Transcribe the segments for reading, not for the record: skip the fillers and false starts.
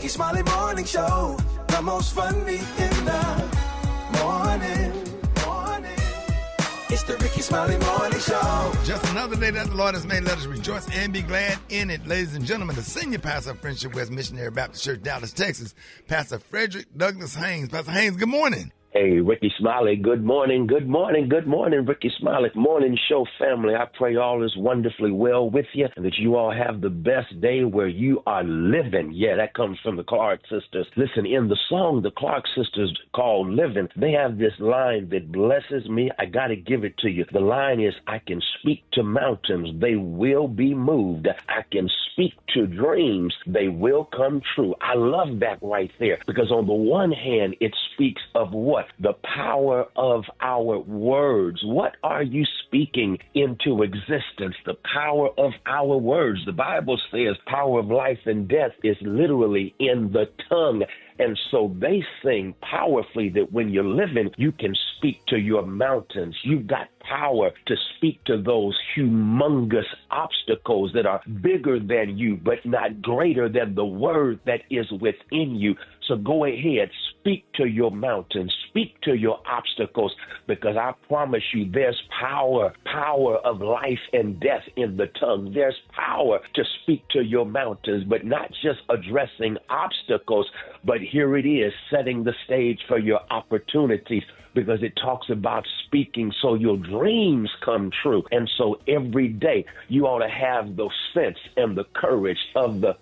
Rickey Smiley Morning Show, the most funny in the morning. It's the Rickey Smiley Morning Show. Just another day that the Lord has made. Let us rejoice and be glad in it. Ladies and gentlemen, the senior pastor of Friendship West Missionary Baptist Church, Dallas, Texas, Pastor Frederick Douglas Haynes. Pastor Haynes, good morning. Hey, Rickey Smiley, good morning, good morning, good morning, Rickey Smiley Morning Show family. I pray all is wonderfully well with you and that you all have the best day where you are living. Yeah, that comes from the Clark sisters. Listen, in the song the Clark sisters called Living, they have this line that blesses me. I got to give it to you. The line is, I can speak to mountains, they will be moved. I can speak to dreams, they will come true. I love that right there because on the one hand, it speaks of what? The power of our words. What are you speaking into existence? The power of our words. The Bible says power of life and death is literally in the tongue. And so they sing powerfully that when you're living, you can speak to your mountains. You've got power to speak to those humongous obstacles that are bigger than you, but not greater than the word that is within you. So go ahead, speak to your mountains, speak to your obstacles, because I promise you there's power of life and death in the tongue. There's power to speak to your mountains, but not just addressing obstacles, but here it is, setting the stage for your opportunities, because it talks about speaking so your dreams come true. And so every day you ought to have the sense and the courage of the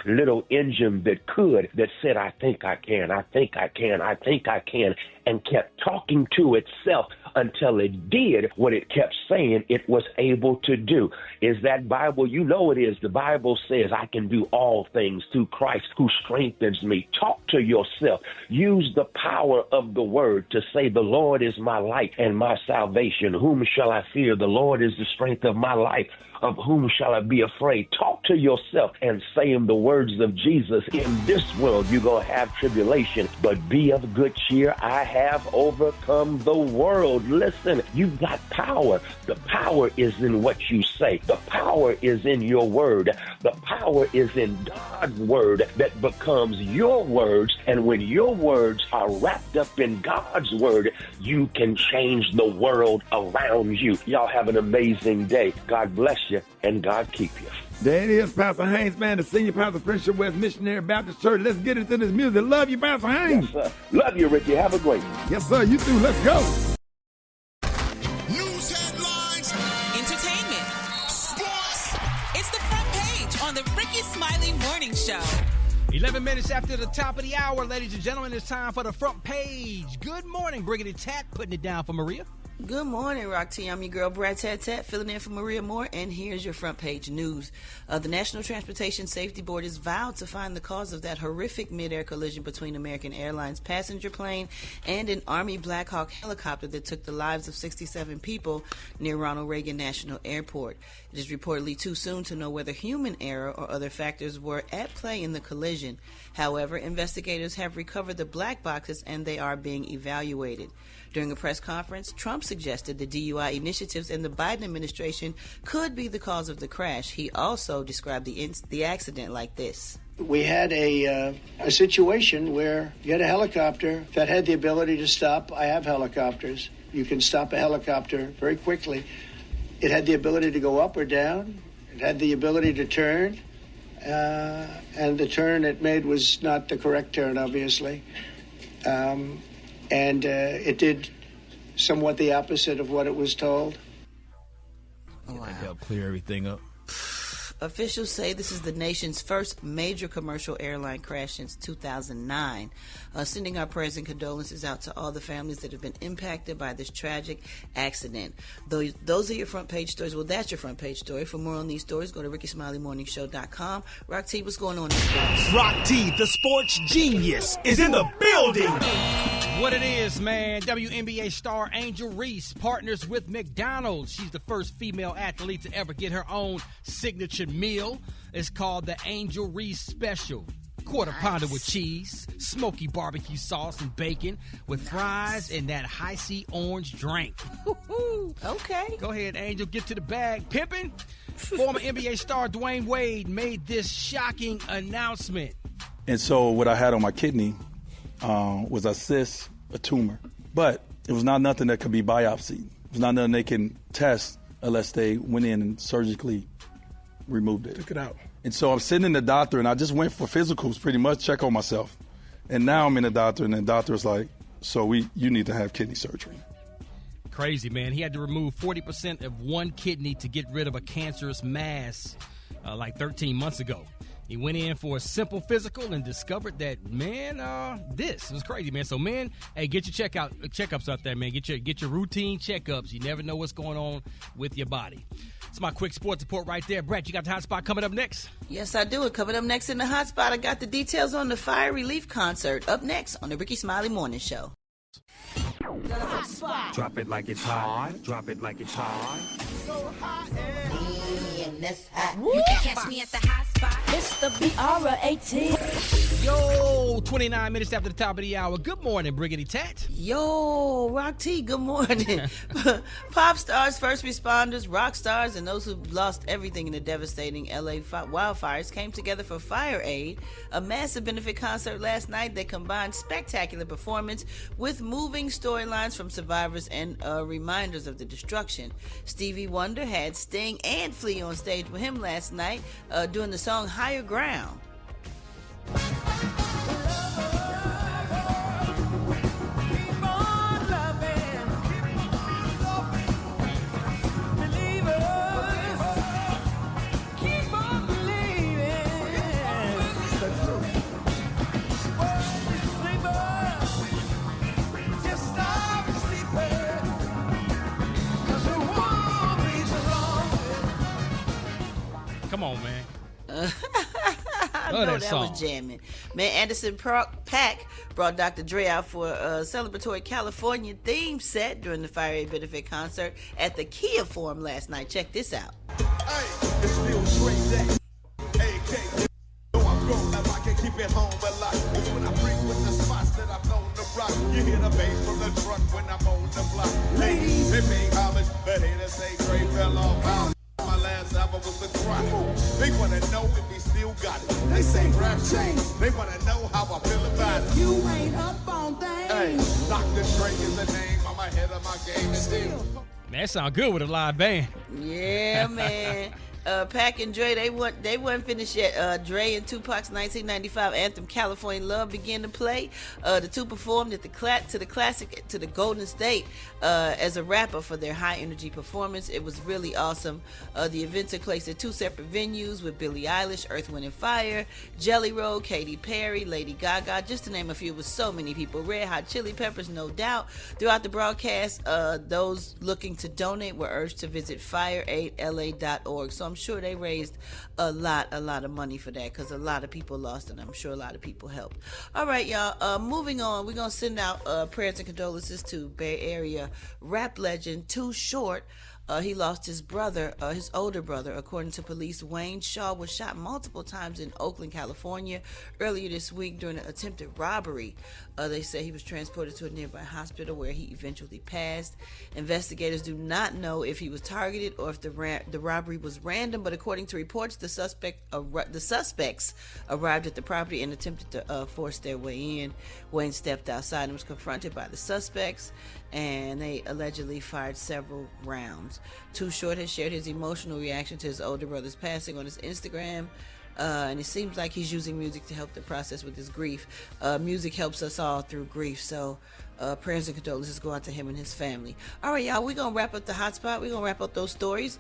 little engine that said, I think I can, I think I can, I think I can, and kept talking to itself until it did what it kept saying it was able to do. Is that Bible? You know it is. The Bible says I can do all things through Christ who strengthens me. Talk to yourself. Use the power of the word to say, the Lord is my light and my salvation. Whom shall I fear? The Lord is the strength of my life. Of whom shall I be afraid? Talk to yourself and say in the words of Jesus, in this world you're going to have tribulation, but be of good cheer. I have overcome the world. Listen, you've got power. The power is in what you say. The power is in your word. The power is in God's word that becomes your words. And when your words are wrapped up in God's word, you can change the world around you. Y'all have an amazing day. God bless you and God keep you. There it is, Pastor Haynes, man, the senior pastor of Friendship West Missionary Baptist Church. Let's get into this music. Love you, Pastor Haynes. Yes, sir. Love you, Ricky. Have a great one. Yes, sir. You too. Let's go. News headlines. Entertainment. Sports. It's the front page on the Rickey Smiley Morning Show. 11 minutes after the top of the hour, ladies and gentlemen, it's time for the front page. Good morning, Briggity Tat, putting it down for Maria. Good morning, Rock T. I'm your girl, Brat, filling in for Maria Moore, and here's your front page news. The National Transportation Safety Board has vowed to find the cause of that horrific mid-air collision between American Airlines passenger plane and an Army Black Hawk helicopter that took the lives of 67 people near Ronald Reagan National Airport. It is reportedly too soon to know whether human error or other factors were at play in the collision. However, investigators have recovered the black boxes and they are being evaluated. During a press conference, Trump suggested the DUI initiatives in the Biden administration could be the cause of the crash. He also described the accident like this. We had a situation where you had a helicopter that had the ability to stop. I have helicopters. You can stop a helicopter very quickly. It had the ability to go up or down. It had the ability to turn. And the turn it made was not the correct turn, obviously. And it did somewhat the opposite of what it was told. Wow. That helped clear everything up. Officials say this is the nation's first major commercial airline crash since 2009. Sending our prayers and condolences out to all the families that have been impacted by this tragic accident. Those are your front page stories. Well, that's your front page story. For more on these stories, go to RickeySmileyMorningShow.com. Rock T, what's going on in sports? Rock T, the sports genius, is in the building. What it is, man. WNBA star Angel Reese partners with McDonald's. She's the first female athlete to ever get her own signature meal. It's called the Angel Reese Special. Quarter pounder with cheese, smoky barbecue sauce and bacon with fries and that Hi-C orange drink. Okay. Go ahead, Angel. Get to the bag. Pimpin'. Former NBA star Dwayne Wade made this shocking announcement. And so what I had on my kidney was a cyst, a tumor. But it was not nothing that could be biopsied. It was not nothing they can test unless they went in and surgically removed it. Took it out. And so I'm sitting in the doctor, and I just went for physicals pretty much, check on myself. And now I'm in the doctor, and the doctor's like, so you need to have kidney surgery. Crazy, man. He had to remove 40% of one kidney to get rid of a cancerous mass like 13 months ago. He went in for a simple physical and discovered that, man, this was crazy, man. So, man, hey, get your checkups out there, man. Get your routine checkups. You never know what's going on with your body. It's my quick sports report right there. Brat, you got the hot spot coming up next? Yes, I do. Coming up next in the hot spot, I got the details on the fire relief concert. Up next on the Rickey Smiley Morning Show. Drop it like it's hot. Drop it like it's hot. So hot and that's hot. You can catch me at the hot spot. It's the BRAT. Yo, 29 minutes after the top of the hour. Good morning, Briggity Tat. Yo, Rock T, good morning. Pop stars, first responders, rock stars, and those who lost everything in the devastating LA wildfires came together for Fire Aid, a massive benefit concert last night that combined spectacular performance with moving storylines from survivors and reminders of the destruction. Stevie Wonder had Sting and Flea on stage with him last night doing the song Higher Ground. Come on, man. I know that was jamming. Man, Anderson .Paak brought Dr. Dre out for a celebratory California theme set during the Fire Aid benefit concert at the Kia Forum last night. Check this out. Hey, it's still Dre Day. AK, know I'm grown now, I can keep it home a lot. It's when I frequent the spots that I've known to rock. You hear the bass from the truck when I'm on the block. Ladies, they pay homage, but haters say Dre fell off out. My last album was the cry. They wanna know if he still got it. They say rap change. They wanna know how I feel about it. You ain't up on things. Hey, Dr. Dre is the name. I'm ahead of my game and still. Man, that sound good with a live band. Yeah, man. Pac and Dre, they weren't finished yet. Dre and Tupac's 1995 anthem "California Love" began to play. The two performed at the Golden State as a rapper for their high energy performance. It was really awesome. The event took place at two separate venues with Billie Eilish, Earth, Wind and Fire, Jelly Roll, Katy Perry, Lady Gaga, just to name a few. With so many people, Red Hot Chili Peppers, no doubt. Throughout the broadcast, those looking to donate were urged to visit fireaidla.org. So I'm sure they raised a lot of money for that, because a lot of people lost, and I'm sure a lot of people helped. All right, y'all, moving on, we're gonna send out prayers and condolences to Bay Area rap legend Too Short. He lost his brother, his older brother. According to police, Wayne Shaw was shot multiple times in Oakland, California earlier this week during an attempted robbery. They say he was transported to a nearby hospital where he eventually passed. Investigators do not know if he was targeted or if the robbery was random, but according to reports, the suspects arrived at the property and attempted to force their way in. Wayne stepped outside and was confronted by the suspects, and they allegedly fired several rounds. Too Short has shared his emotional reaction to his older brother's passing on his Instagram. And it seems like he's using music to help the process with his grief. Music helps us all through grief, so prayers and condolences go out to him and his family. All right, y'all, we're going to wrap up the hotspot. We're going to wrap up those stories.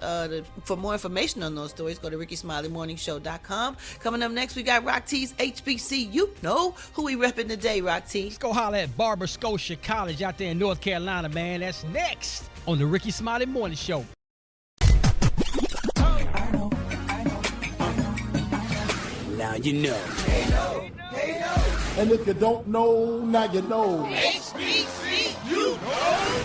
For more information on those stories, go to RickeySmileyMorningShow.com. Coming up next, we got Rock T's HBCU. You know who we repping today, Rock T. Let's go holler at Barber Scotia College out there in North Carolina, man. That's next on the Rickey Smiley Morning Show. Now you know. They know. They know. And if you don't know, now you know. HBCU.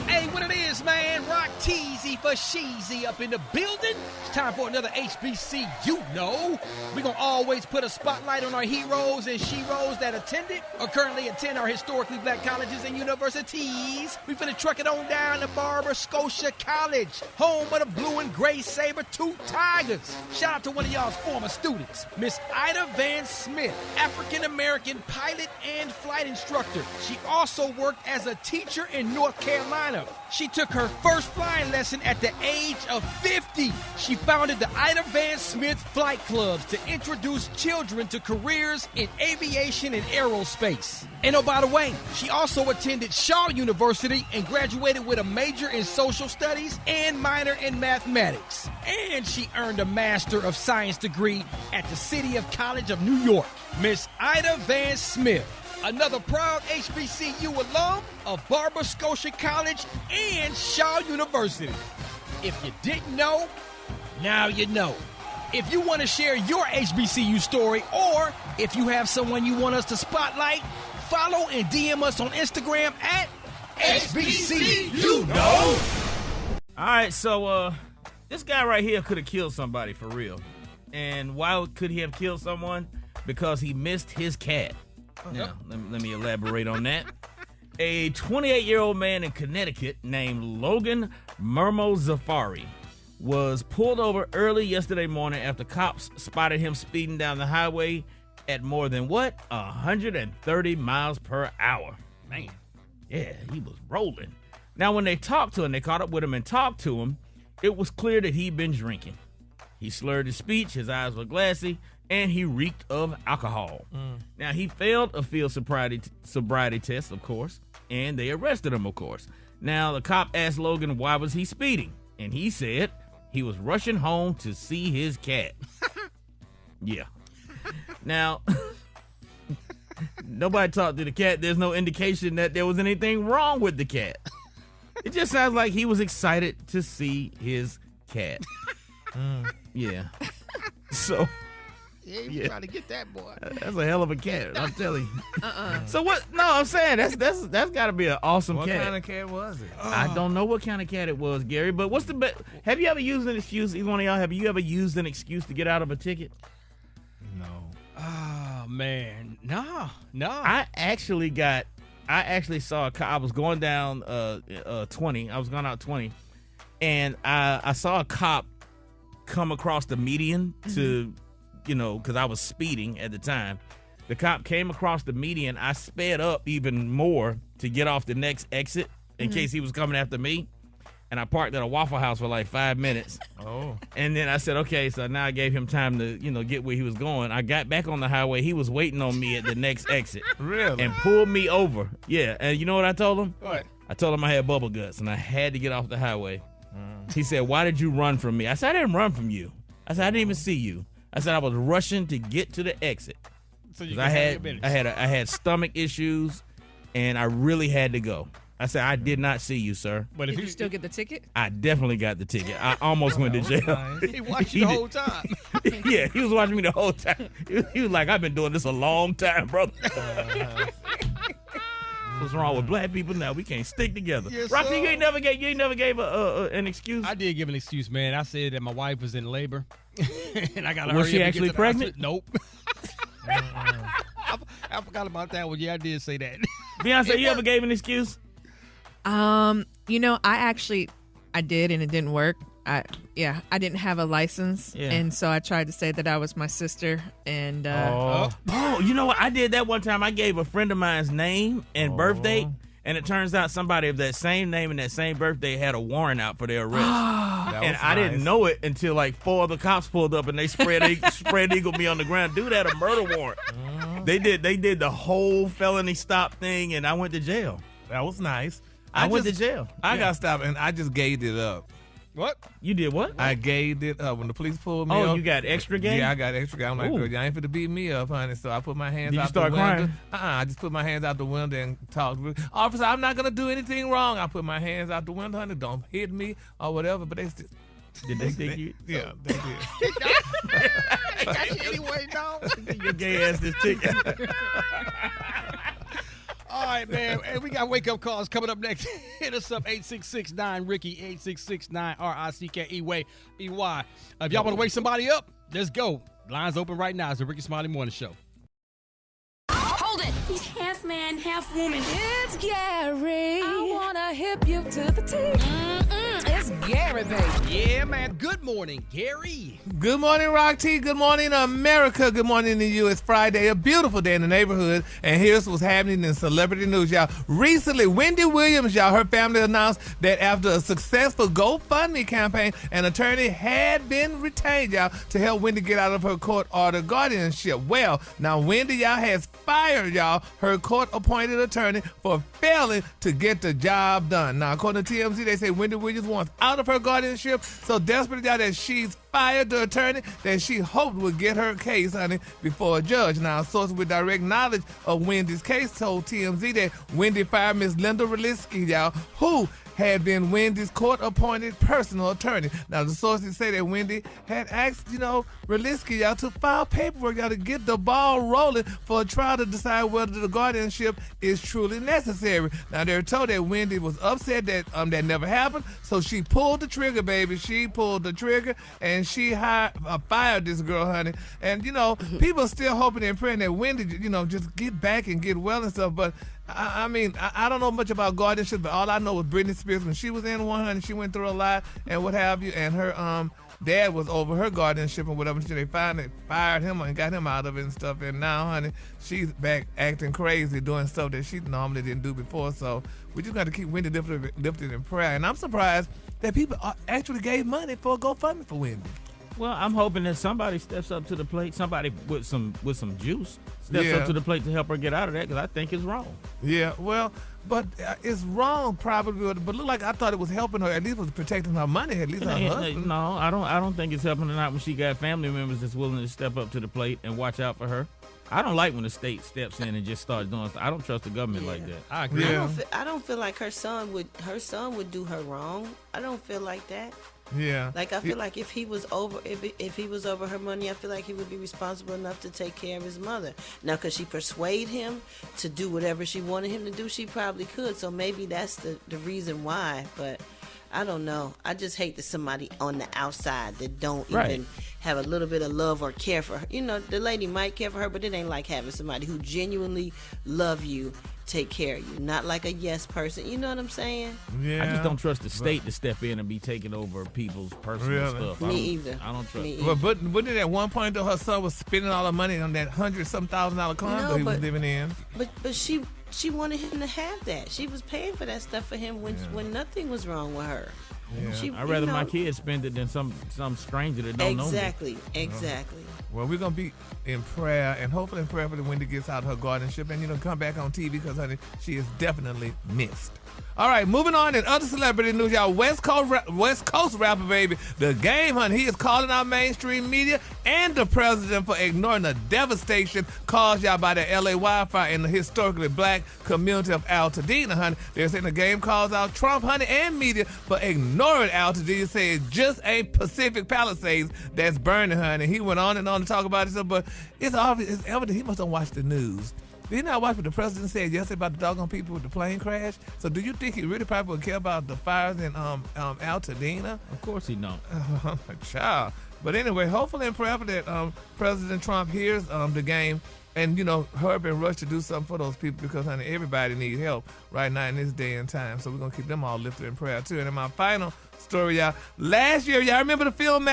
Hey, what it is, man. Rock T's Jennifer Sheezy up in the building. It's time for another HBCU Know. We're going to always put a spotlight on our heroes and sheroes that attended or currently attend our historically black colleges and universities. We finna truck it on down to Barber Scotia College, home of the blue and gray saber-tooth tigers. Shout out to one of y'all's former students, Miss Ida Van Smith, African-American pilot and flight instructor. She also worked as a teacher in North Carolina. She took her first flying lesson at the age of 50. She founded the Ida Van Smith Flight Clubs to introduce children to careers in aviation and aerospace. And oh, by the way, she also attended Shaw University and graduated with a major in social studies and minor in mathematics. And she earned a Master of Science degree at the City of College of New York. Miss Ida Van Smith, another proud HBCU alum of Barber Scotia College and Shaw University. If you didn't know, now you know. If you want to share your HBCU story, or if you have someone you want us to spotlight, follow and DM us on Instagram at HBCU Know. All right, so this guy right here could have killed somebody for real. And why could he have killed someone? Because he missed his cat. Now, let me elaborate on that. A 28-year-old man in Connecticut named Logan Mermo Zafari was pulled over early yesterday morning after cops spotted him speeding down the highway at more than 130 miles per hour. Man, yeah, he was rolling. Now, when they talked to him, they caught up with him and talked to him, it was clear that he'd been drinking. He slurred his speech, his eyes were glassy, and he reeked of alcohol. Now, he failed a field sobriety test, of course, and they arrested him, of course. Now, the cop asked Logan why was he speeding, and he said he was rushing home to see his cat. Yeah. Now, nobody talked to the cat. There's no indication that there was anything wrong with the cat. It just sounds like he was excited to see his cat. Yeah. So... Yeah, he was trying to get that boy. That's a hell of a cat, I'm telling you. So what? No, I'm saying that's got to be an awesome cat. What kind of cat was it? I don't know what kind of cat it was, Gary. But what's the best? Have you ever used an excuse? Either one of y'all, have you ever used an excuse to get out of a ticket? No. Oh man, no. I actually saw a cop. I was going down 20. I was going out 20, and I saw a cop come across the median to. Because I was speeding at the time. The cop came across the median. I sped up even more to get off the next exit in case he was coming after me. And I parked at a Waffle House for like 5 minutes. Oh. And then I said, okay, so now I gave him time to, get where he was going. I got back on the highway. He was waiting on me at the next exit. Really? And pulled me over. Yeah. And you know what I told him? What? I told him I had bubble guts and I had to get off the highway. He said, why did you run from me? I said, I didn't run from you. I said, I didn't even see you. I said I was rushing to get to the exit. So you I had stomach issues, and I really had to go. I said I did not see you, sir. But did you still get the ticket? I definitely got the ticket. I almost went to jail. Nice. He watched you the whole time. Yeah, he was watching me the whole time. He was like, I've been doing this a long time, brother. What's wrong with black people now? We can't stick together. Yes, Rocky, you ain't never gave an excuse. I did give an excuse, man. I said that my wife was in labor, and I got to. Was she actually pregnant? Nope. I forgot about that one. Yeah, I did say that. Beyonce, you ever gave an excuse? I did, and it didn't work. I didn't have a license, and so I tried to say that I was my sister. And you know what? I did that one time. I gave a friend of mine's name and birthday, and it turns out somebody of that same name and that same birthday had a warrant out for their arrest. And I didn't know it until like 4 of the cops pulled up and they spread eagle me on the ground. Dude had a murder warrant. They did the whole felony stop thing, and I went to jail. That was nice. I went to jail. I got stopped, and I just gave it up. What? You did what? I gave it up when the police pulled me up. Oh, you got extra game? Yeah, I got extra game. I'm like, girl, y'all ain't finna beat me up, honey. So I put my hands out the window. Did you start crying? I just put my hands out the window and talked. Officer, I'm not gonna do anything wrong. I put my hands out the window, honey. Don't hit me or whatever. But they still. Did they think you? Yeah, they did. They got you anyway, dog. Your gay ass this ticket. All right, man. And we got wake-up calls coming up next. Hit us up, 866-9-RICKY, 866-9-RICKEY. If y'all want to wake somebody up, let's go. Lines open right now. It's the Rickey Smiley Morning Show. Hold it. He's half man, half woman. It's Gary. I want to hip you to the T. It's Gary, baby. Yeah, man. Good morning, Gary. Good morning, Rock T. Good morning, America. Good morning to you. It's Friday, a beautiful day in the neighborhood. And here's what's happening in celebrity news, y'all. Recently, Wendy Williams, y'all, her family announced that after a successful GoFundMe campaign, an attorney had been retained, y'all, to help Wendy get out of her court-ordered guardianship. Well, now Wendy, y'all, has fired, y'all, her court-appointed attorney for failing to get the job done. Now, according to TMZ, they say Wendy Williams wants out of her guardianship so desperate, y'all, that she's fired the attorney that she hoped would get her case, honey, before a judge. Now, a source with direct knowledge of Wendy's case told TMZ that Wendy fired Miss Linda Relisky, y'all, who had been Wendy's court-appointed personal attorney. Now, the sources say that Wendy had asked, Relisky, y'all, to file paperwork, y'all, to get the ball rolling for a trial to decide whether the guardianship is truly necessary. Now, they're told that Wendy was upset that that never happened, so she pulled the trigger, baby. She pulled the trigger, and she fired this girl, honey. And, people are still hoping and praying that Wendy, just get back and get well and stuff, but I mean, I don't know much about guardianship, but all I know was Britney Spears, when she was in 100, she went through a lot and what have you, and her dad was over her guardianship and whatever. So they finally fired him and got him out of it and stuff, and now, honey, she's back acting crazy, doing stuff that she normally didn't do before, so we just got to keep Wendy lifted in prayer. And I'm surprised that people actually gave money for a GoFundMe for Wendy. Well, I'm hoping that somebody steps up to the plate, somebody with some juice steps up to the plate to help her get out of that, because I think it's wrong. Yeah, well, but it's wrong probably, but look like I thought it was helping her, at least was protecting her money, at least her husband. No, I don't think it's helping her not when she got family members that's willing to step up to the plate and watch out for her. I don't like when the state steps in and just starts doing stuff. I don't trust the government like that. I agree. Yeah. I don't feel like her son would do her wrong. I don't feel like that. Yeah. Like I feel like if he was over her money, I feel like he would be responsible enough to take care of his mother. Now, could she persuade him to do whatever she wanted him to do? She probably could. So maybe that's the reason why. But I don't know. I just hate that somebody on the outside that don't even have a little bit of love or care for her. The lady might care for her, but it ain't like having somebody who genuinely love you take care of you. Not like a yes person. You know what I'm saying? Yeah. I just don't trust the state to step in and be taking over people's personal stuff. Me either. I don't trust it. But wasn't it at one point though her son was spending all the money on that $100,000 condo he was living in? But she wanted him to have that. She was paying for that stuff for him when nothing was wrong with her. Yeah. I'd rather my kids spend it than some stranger that don't know me. Exactly. Well, we're going to be in prayer, and hopefully in prayer for the Wendy gets out her guardianship and, come back on TV because, honey, she is definitely missed. All right, moving on in other celebrity news, y'all. West Coast rapper, baby, The Game, honey, he is calling out mainstream media and the president for ignoring the devastation caused, y'all, by the L.A. wildfire in the historically black community of Altadena, honey. They're saying The Game calls out Trump, honey, and media for ignoring Altadena, saying it just ain't Pacific Palisades that's burning, honey. He went on and on to talk about it, but it's obvious, it's evident he must have watched the news. Did you not watch what the president said yesterday about the doggone people with the plane crash? So do you think he really probably would care about the fires in Altadena? Of course he don't. Child. But anyway, hopefully and prayerful that President Trump hears The Game and, hurry up and rush to do something for those people because, honey, everybody needs help right now in this day and time. So we're going to keep them all lifted in prayer, too. And in my final story, y'all, last year, y'all remember the film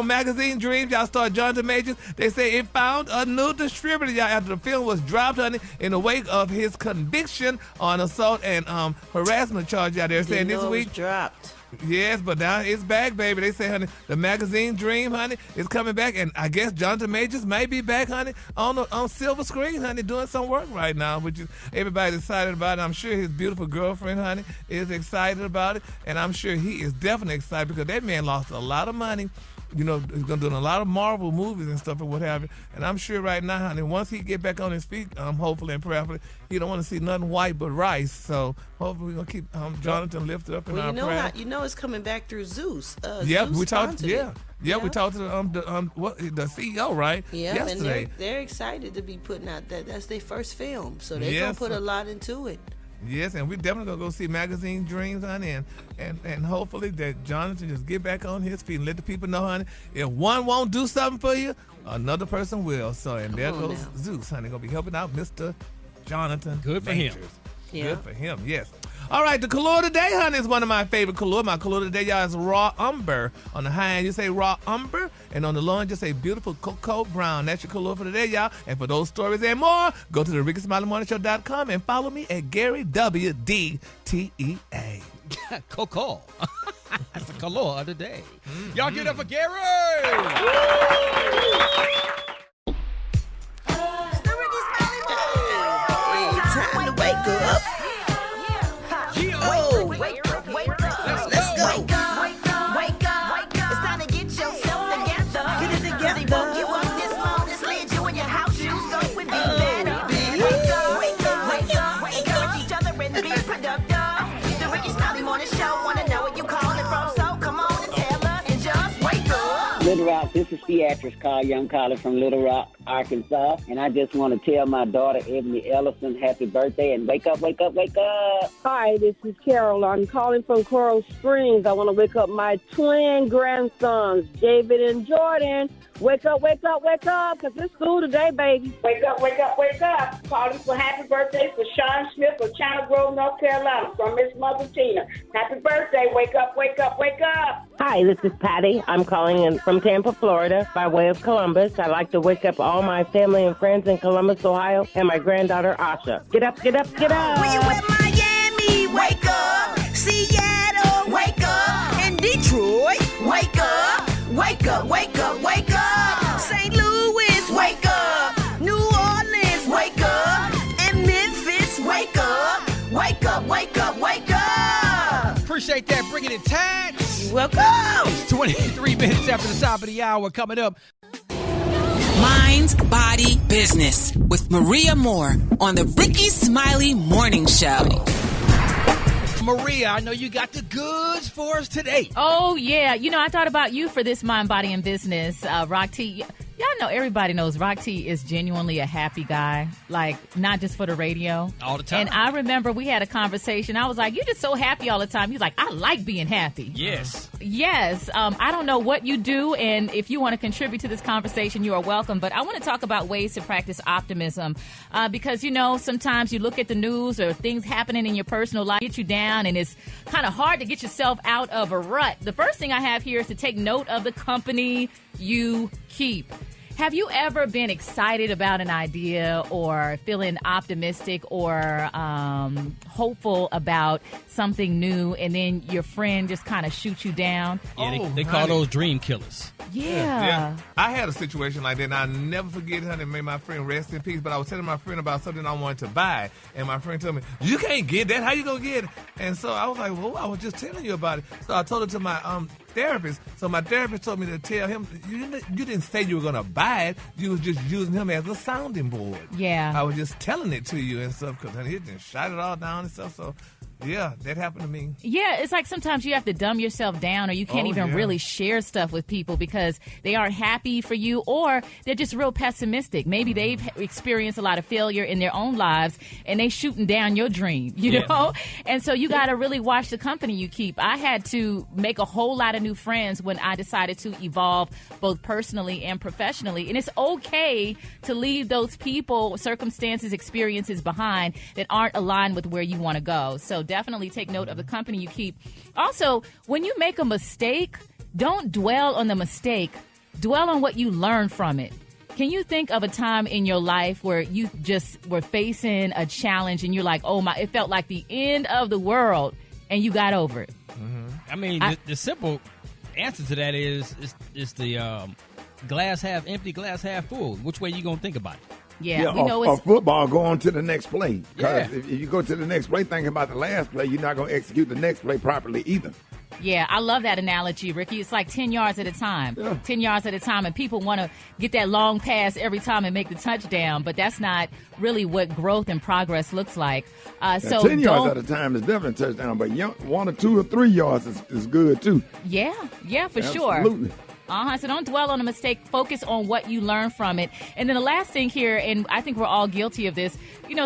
magazine Dreams? Y'all starred Jonathan Majors. They say it found a new distributor, y'all, after the film was dropped, honey, in the wake of his conviction on assault and harassment charge, y'all. They're saying this week. It was dropped. Yes, but now it's back, baby. They say, honey, the magazine Dream, honey, is coming back, and I guess Jonathan Majors may be back, honey, on silver screen, honey, doing some work right now, which is everybody's excited about it. I'm sure his beautiful girlfriend, honey, is excited about it, and I'm sure he is definitely excited because that man lost a lot of money he's gonna do a lot of Marvel movies and stuff and what have you. And I'm sure right now, honey, once he get back on his feet, hopefully and prayerfully, he don't want to see nothing white but rice. So hopefully we're gonna keep Jonathan lifted up in our prayer. It's coming back through Zeus. Yeah, Zeus we talked. Yeah, we talked to the CEO, right? Yeah, yesterday. And they're excited to be putting out that's their first film, so they're gonna put a lot into it. Yes, and we're definitely gonna go see Magazine Dreams, honey, and hopefully that Jonathan just get back on his feet and let the people know, honey, if one won't do something for you, another person will. So, and there goes Zeus, honey, gonna be helping out Mr. Jonathan. Good for him. Yeah. Good for him, yes. All right, the color today, honey, is one of my favorite color. My color today, y'all, is raw umber. On the high end, you say raw umber, and on the low end, just say beautiful cocoa brown. That's your color for today, y'all. And for those stories and more, go to the RickySmileyMorningShow.com and follow me at Gary WDTEA. Cocoa. That's the color of the day. Y'all get up for Gary! Time to wake up. Little Rock, this is Beatrice Carr, young caller from Little Rock, Arkansas. And I just want to tell my daughter, Ebony Ellison, happy birthday and wake up, wake up, wake up. Hi, this is Carol. I'm calling from Coral Springs. I want to wake up my twin grandsons, David and Jordan. Wake up, wake up, wake up, because it's school today, baby. Wake up, wake up, wake up. Calling for happy birthday for Sean Smith of China Grove, North Carolina, from Miss Mother Tina. Happy birthday. Wake up, wake up, wake up. Hi, this is Patty. I'm calling in from Tampa, Florida, by way of Columbus. I'd like to wake up all my family and friends in Columbus, Ohio, and my granddaughter, Asha. Get up, get up, get up. When you in Miami, wake up. Seattle, wake up. In Detroit, wake up. Wake up, wake up, wake up. St. Louis, wake up. New Orleans, wake up. And Memphis, wake up. Wake up, wake up, wake up. Appreciate that. Bringing it tight. You're welcome. It's 23 minutes after the top of the hour. Coming up. Mind, Body, Business with Maria Moore on the Rickey Smiley Morning Show. Maria, I know you got the goods for us today. Oh, yeah. I thought about you for this Mind, Body, and Business. Rock T, y'all know, everybody knows Rock T is genuinely a happy guy, like not just for the radio. All the time. And I remember we had a conversation. I was like, you're just so happy all the time. He's like, I like being happy. Yes. Yes. I don't know what you do, and if you want to contribute to this conversation, you are welcome. But I want to talk about ways to practice optimism because, sometimes you look at the news or things happening in your personal life, get you down, and it's kind of hard to get yourself out of a rut. The first thing I have here is to take note of the company you keep. Have you ever been excited about an idea or feeling optimistic or hopeful about something new, and then your friend just kind of shoots you down? Yeah, they call those dream killers. Yeah. I had a situation like that, and I'll never forget it, honey. It made my friend rest in peace. But I was telling my friend about something I wanted to buy, and my friend told me, you can't get that. How you going to get it? And so I was like, well, I was just telling you about it. So I told it to my therapist. So my therapist told me to tell him, you didn't say you were going to buy it. You was just using him as a sounding board. Yeah. I was just telling it to you and stuff because he just shot it all down and stuff. So, yeah, that happened to me. Yeah, it's like sometimes you have to dumb yourself down, or you can't even really share stuff with people because they aren't happy for you, or they're just real pessimistic. Maybe they've experienced a lot of failure in their own lives, and they shooting down your dream, you know? And so you got to really watch the company you keep. I had to make a whole lot of new friends when I decided to evolve both personally and professionally. And it's okay to leave those people, circumstances, experiences behind that aren't aligned with where you want to go. So definitely take note of the company you keep. Also, when you make a mistake, don't dwell on the mistake. Dwell on what you learned from it. Can you think of a time in your life where you just were facing a challenge and you're like, oh my, it felt like the end of the world, and you got over it? Mm-hmm. I mean, the simple answer to that is the glass half empty, glass half full. Which way you gonna think about it? Yeah, we know it's football. Go on to the next play. Because if you go to the next play thinking about the last play, you're not going to execute the next play properly either. Yeah, I love that analogy, Ricky. It's like 10 yards at a time. Yeah. 10 yards at a time, and people want to get that long pass every time and make the touchdown, but that's not really what growth and progress looks like. So 10 yards at a time is definitely a touchdown, but 1 or 2 or 3 yards is good, too. Yeah, for sure. Absolutely. So don't dwell on a mistake. Focus on what you learn from it. And then the last thing here, and I think we're all guilty of this,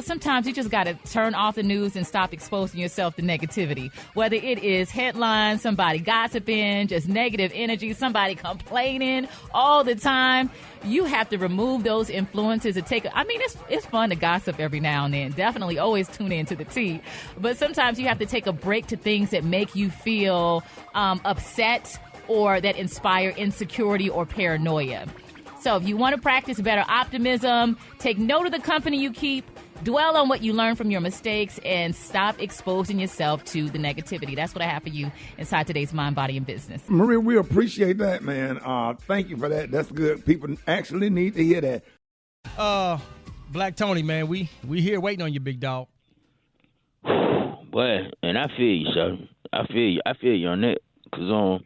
sometimes you just got to turn off the news and stop exposing yourself to negativity. Whether it is headlines, somebody gossiping, just negative energy, somebody complaining all the time. You have to remove those influences and it's fun to gossip every now and then. Definitely always tune in to the tea. But sometimes you have to take a break to things that make you feel upset or that inspire insecurity or paranoia. So if you want to practice better optimism, take note of the company you keep, dwell on what you learn from your mistakes, and stop exposing yourself to the negativity. That's what I have for you inside today's Mind, Body, and Business. Maria, we appreciate that, man. Thank you for that. That's good. People actually need to hear that. Black Tony, man, we here waiting on you, big dog. Boy, and I feel you, sir. I feel you on that. Cause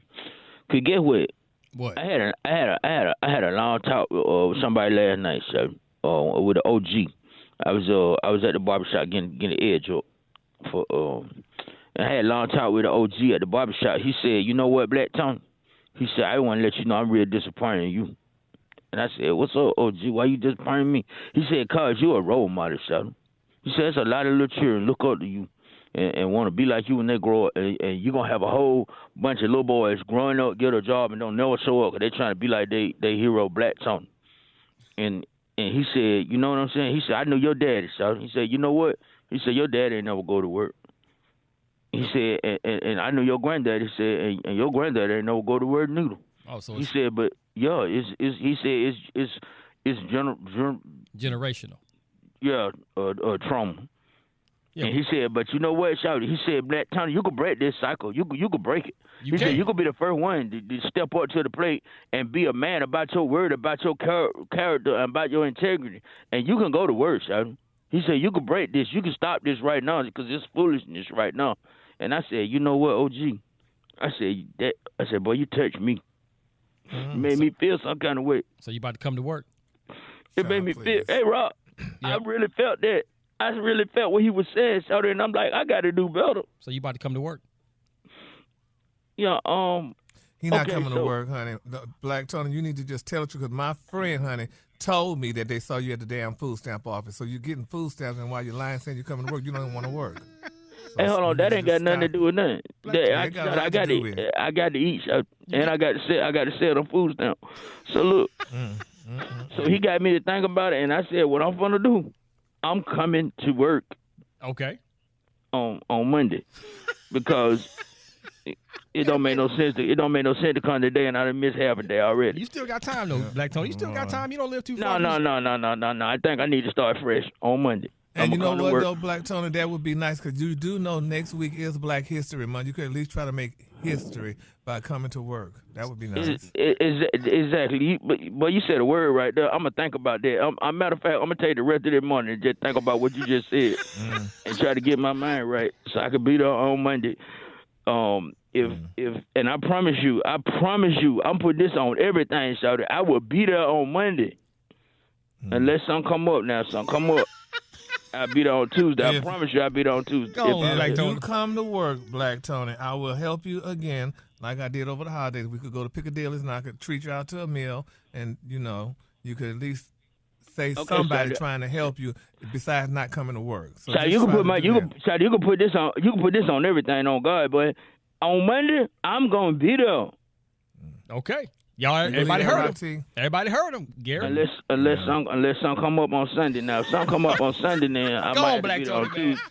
could get what? I had a long talk with somebody last night, sir. With an OG. I was at the barbershop getting the edge up and I had a long talk with an OG at the barbershop. He said, "You know what, Black Tony?" He said, "I want to let you know I'm real disappointed in you." And I said, "What's up, OG? Why you disappointing me?" He said, "Cause you're a role model, sir." He said, "There's a lot of little children look up to you and want to be like you when they grow up, and you're going to have a whole bunch of little boys growing up, get a job, and don't never show up because they're trying to be like they hero, Black Tony." And he said, "You know what I'm saying?" He said, "I know your daddy, son." He said, "You know what?" He said, "Your daddy ain't never go to work." He said, and I know your granddaddy. He said, and your granddaddy ain't never go to work neither. Oh, so he said, but yeah, he said it's generational. Yeah, trauma. Yeah. And he said, but you know what, Shouty? He said, Black Tony, you could break this cycle. You could break it. He said, you could be the first one to step up to the plate and be a man about your word, about your character, and about your integrity. And you can go to work, Shouty. He said, you could break this. You can stop this right now because it's foolishness right now. And I said, you know what, OG? I said, boy, you touched me. You made me feel some kind of way. So you about to come to work? It made me feel, hey, Rob, I really felt that. I really felt what he was saying, Shouty, and I'm like, I got to do better. So you about to come to work? Yeah, He's not coming to work, honey. Black Tony, you need to just tell the truth, because my friend, honey, told me that they saw you at the damn food stamp office. So you're getting food stamps, and while you're lying saying you're coming to work, you don't even want to work. So hey, hold on, that ain't got nothing to do with nothing. I got to eat, and I got to sell them food stamps. So look, so he got me to think about it, and I said, what I'm gonna do, I'm coming to work. Okay. On Monday, because it don't make no sense to come today, and I done missed half a day already. You still got time though, Black Tony. You still got time. You don't live too far. No. I think I need to start fresh on Monday. And you know what, though, Black Tony, that would be nice, because you do know next week is Black History Month. You could at least try to make history by coming to work. That would be nice. Exactly. But you said a word right there. I'm going to think about that. Matter of fact, I'm going to take the rest of the morning and just think about what you just said and try to get my mind right so I could be there on Monday. And I promise you, I'm putting this on everything, Shouty. I will be there on Monday. Unless something come up now, I'll be there on Tuesday. I promise you I'll be there on Tuesday. If you come to work, Black Tony, I will help you again like I did over the holidays. We could go to Piccadilly's and I could treat you out to a meal, and, you could at least say somebody trying to help you besides not coming to work. So you can put this on everything on God, but on Monday, I'm going to be there. Okay. Y'all, everybody heard him. Everybody heard him, Gary. Unless some come up on Sunday. Now, if some come up on Sunday, then I might have to be there on Tuesday.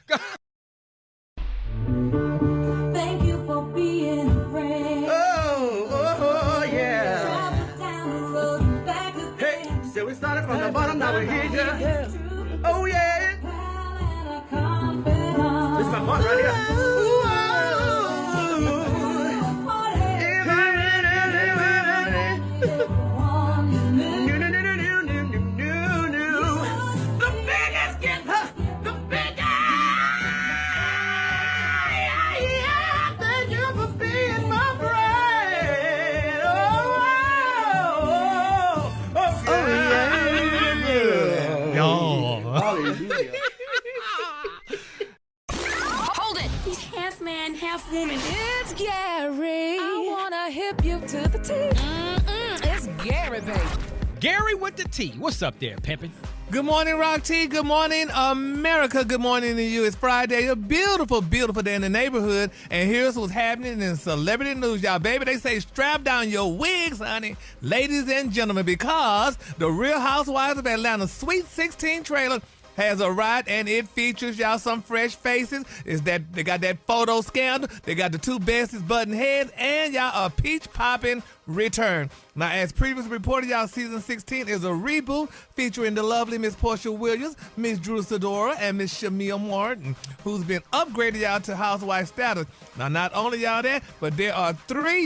Thank you for being a friend. Oh, yeah. Hey, so we started from the bottom, now we're here. Oh, yeah. This is my part right here. Thank you for being my Mr. T. What's up there, pimpin'? Good morning, Rock T. Good morning, America. Good morning to you. It's Friday, a beautiful, beautiful day in the neighborhood. And here's what's happening in celebrity news, y'all. Baby, they say strap down your wigs, honey, ladies and gentlemen, because the Real Housewives of Atlanta Sweet 16 trailer has arrived, and it features, y'all, some fresh faces. Is that they got that photo scandal, they got the two besties button heads, and y'all a peach popping return. Now, as previously reported, y'all, season 16 is a reboot featuring the lovely Miss Portia Williams, Miss Drew Sidora, and Miss Shamia Morton, who's been upgraded, y'all, to housewife status. Now, not only y'all that, but there are three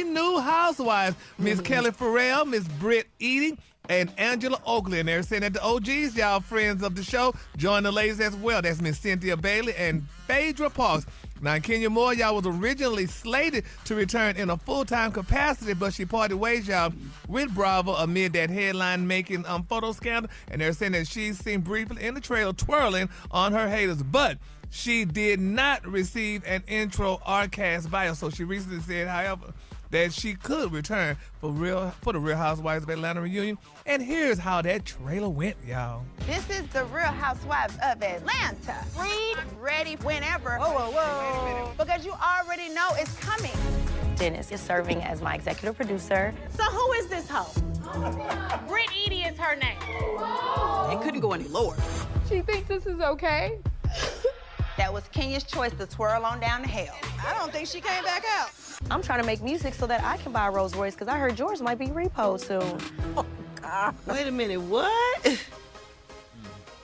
new housewives: Miss Kelly Farrell, Miss Britt Eating, and Angela Oakley. And they're saying that the OGs, y'all, friends of the show, join the ladies as well. That's Miss Cynthia Bailey and Phaedra Parks. Now, Kenya Moore, y'all, was originally slated to return in a full-time capacity, but she parted ways, y'all, with Bravo amid that headline-making photo scandal. And they're saying that she's seen briefly in the trailer twirling on her haters, but she did not receive an intro or cast bio. So she recently said, however, that she could return for the Real Housewives of Atlanta reunion. And here's how that trailer went, y'all. This is the Real Housewives of Atlanta. Ready whenever. Whoa. Because you already know it's coming. Dennis is serving as my executive producer. So who is this hoe? Britt Eady is her name. It couldn't go any lower. She thinks this is okay. That was Kenya's choice to twirl on down to hell. I don't think she came back out. I'm trying to make music so that I can buy a Rolls Royce because I heard George might be repoed soon. Oh, God. Wait a minute, what?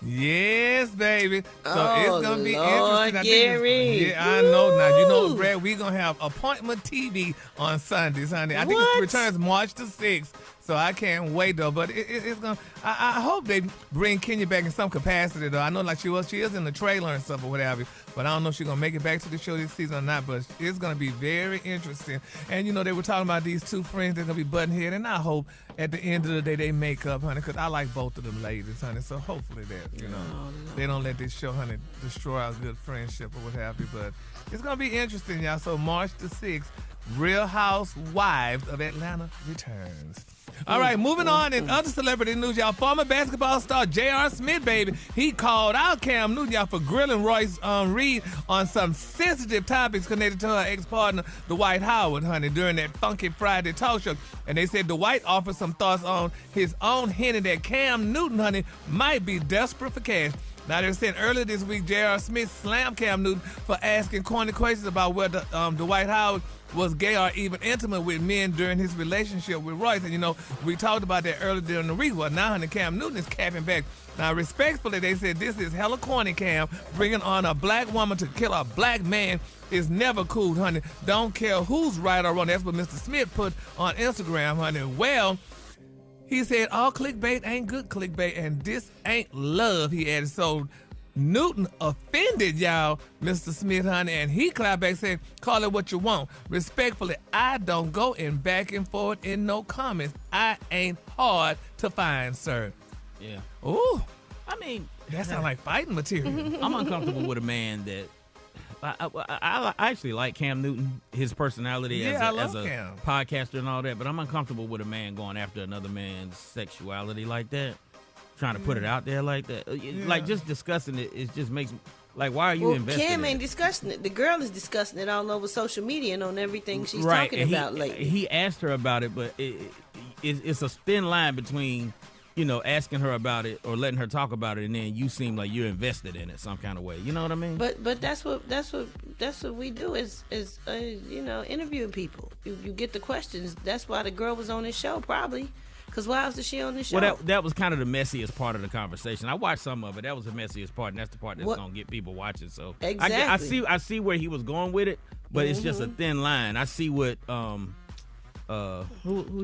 Yes, baby. So Oh, it's gonna be Lord, interesting. Gary. Yeah, I know. Now you know, Brad. We're gonna have appointment TV on Sundays, honey. I think it returns March the 6th. So I can't wait though. But it's gonna. I hope they bring Kenya back in some capacity though. I know like she is in the trailer and stuff or whatever. But I don't know if she's gonna make it back to the show this season or not. But it's gonna be very interesting. And you know they were talking about these two friends that's gonna be button head, and I hope at the end of the day they make up, honey, because I like both of them ladies, honey. So hopefully that they don't let this show, honey, destroy our good friendship or what have you. But it's gonna be interesting, y'all. So March the 6th, Real Housewives of Atlanta returns. All right, moving on in other celebrity news, y'all. Former basketball star J.R. Smith, baby, he called out Cam Newton, y'all, for grilling Royce Reed on some sensitive topics connected to her ex-partner, Dwight Howard, honey, during that Funky Friday talk show. And they said Dwight offered some thoughts on his own, hinting that Cam Newton, honey, might be desperate for cash. Now, they were saying earlier this week, J.R. Smith slammed Cam Newton for asking corny questions about whether Dwight Howard was gay or even intimate with men during his relationship with Royce. And, you know, we talked about that earlier during the week. Well, now, honey, Cam Newton is capping back. Now, respectfully, they said this is hella corny, Cam. Bringing on a black woman to kill a black man is never cool, honey. Don't care who's right or wrong. That's what Mr. Smith put on Instagram, honey. Well, he said all clickbait ain't good clickbait, and this ain't love, he added. So Newton offended y'all, Mr. Smith, honey, and he clapped back saying, call it what you want. Respectfully, I don't go in back and forth in no comments. I ain't hard to find, sir. Yeah. Ooh. I mean, that sounds like fighting material. I'm uncomfortable with a man that I actually like Cam Newton, his personality as a podcaster and all that, but I'm uncomfortable with a man going after another man's sexuality like that, trying to put it out there like that. Like, just discussing it just makes me, like, why are you investing Cam in ain't it? discussing it. The girl is discussing it all over social media and on everything she's talking about lately. He asked her about it, but it's a thin line between, you know, asking her about it or letting her talk about it, and then you seem like you're invested in it some kind of way. You know what I mean? But that's what we do is you know, interviewing people. You get the questions. That's why the girl was on this show, probably. Because why else is she on this show? Well, that was kind of the messiest part of the conversation. I watched some of it. That was the messiest part, and that's the part that's going to get people watching. So exactly. I see where he was going with it, but it's just a thin line. I see what who'd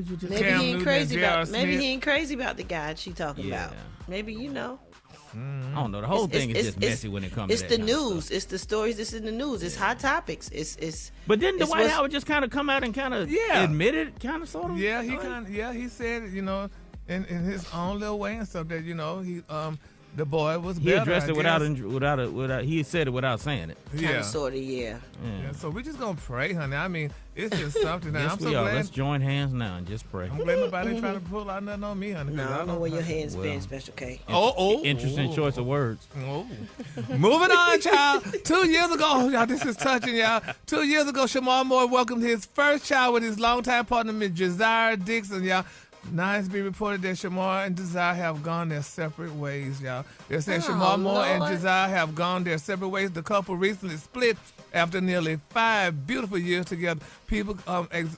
you just maybe he ain't crazy about. Maybe he ain't crazy about the guy she talking about. Maybe you know. I don't know. The whole thing is just messy when it comes to that. It's the news. It's the stories that's in the news. It's hot topics. It's. But didn't Dwight Howard just kind of come out and kind of admit it, kind of sort of? Yeah, he said, you know, in his own little way and stuff that, you know, the boy was He better. addressed it without. He said it without saying it. Yeah. Sort of, yeah. So we're just gonna pray, honey. I mean, it's just something. Yes, I'm so we are. glad. Let's join hands now and just pray. I'm glad nobody trying to pull out nothing on me, honey. No, I don't know where your head's Well, been, Special K. Interesting choice of words. Oh. Moving on, child. 2 years ago, y'all, this is touching, y'all. 2 years ago, Shamar Moore welcomed his first child with his longtime partner, Ms. Josiah Dixon, y'all. Now it's been reported that Shamar and Josiah have gone their separate ways, y'all. They're saying Shamar Moore and Josiah have gone their separate ways. The couple recently split after nearly 5 beautiful years together. People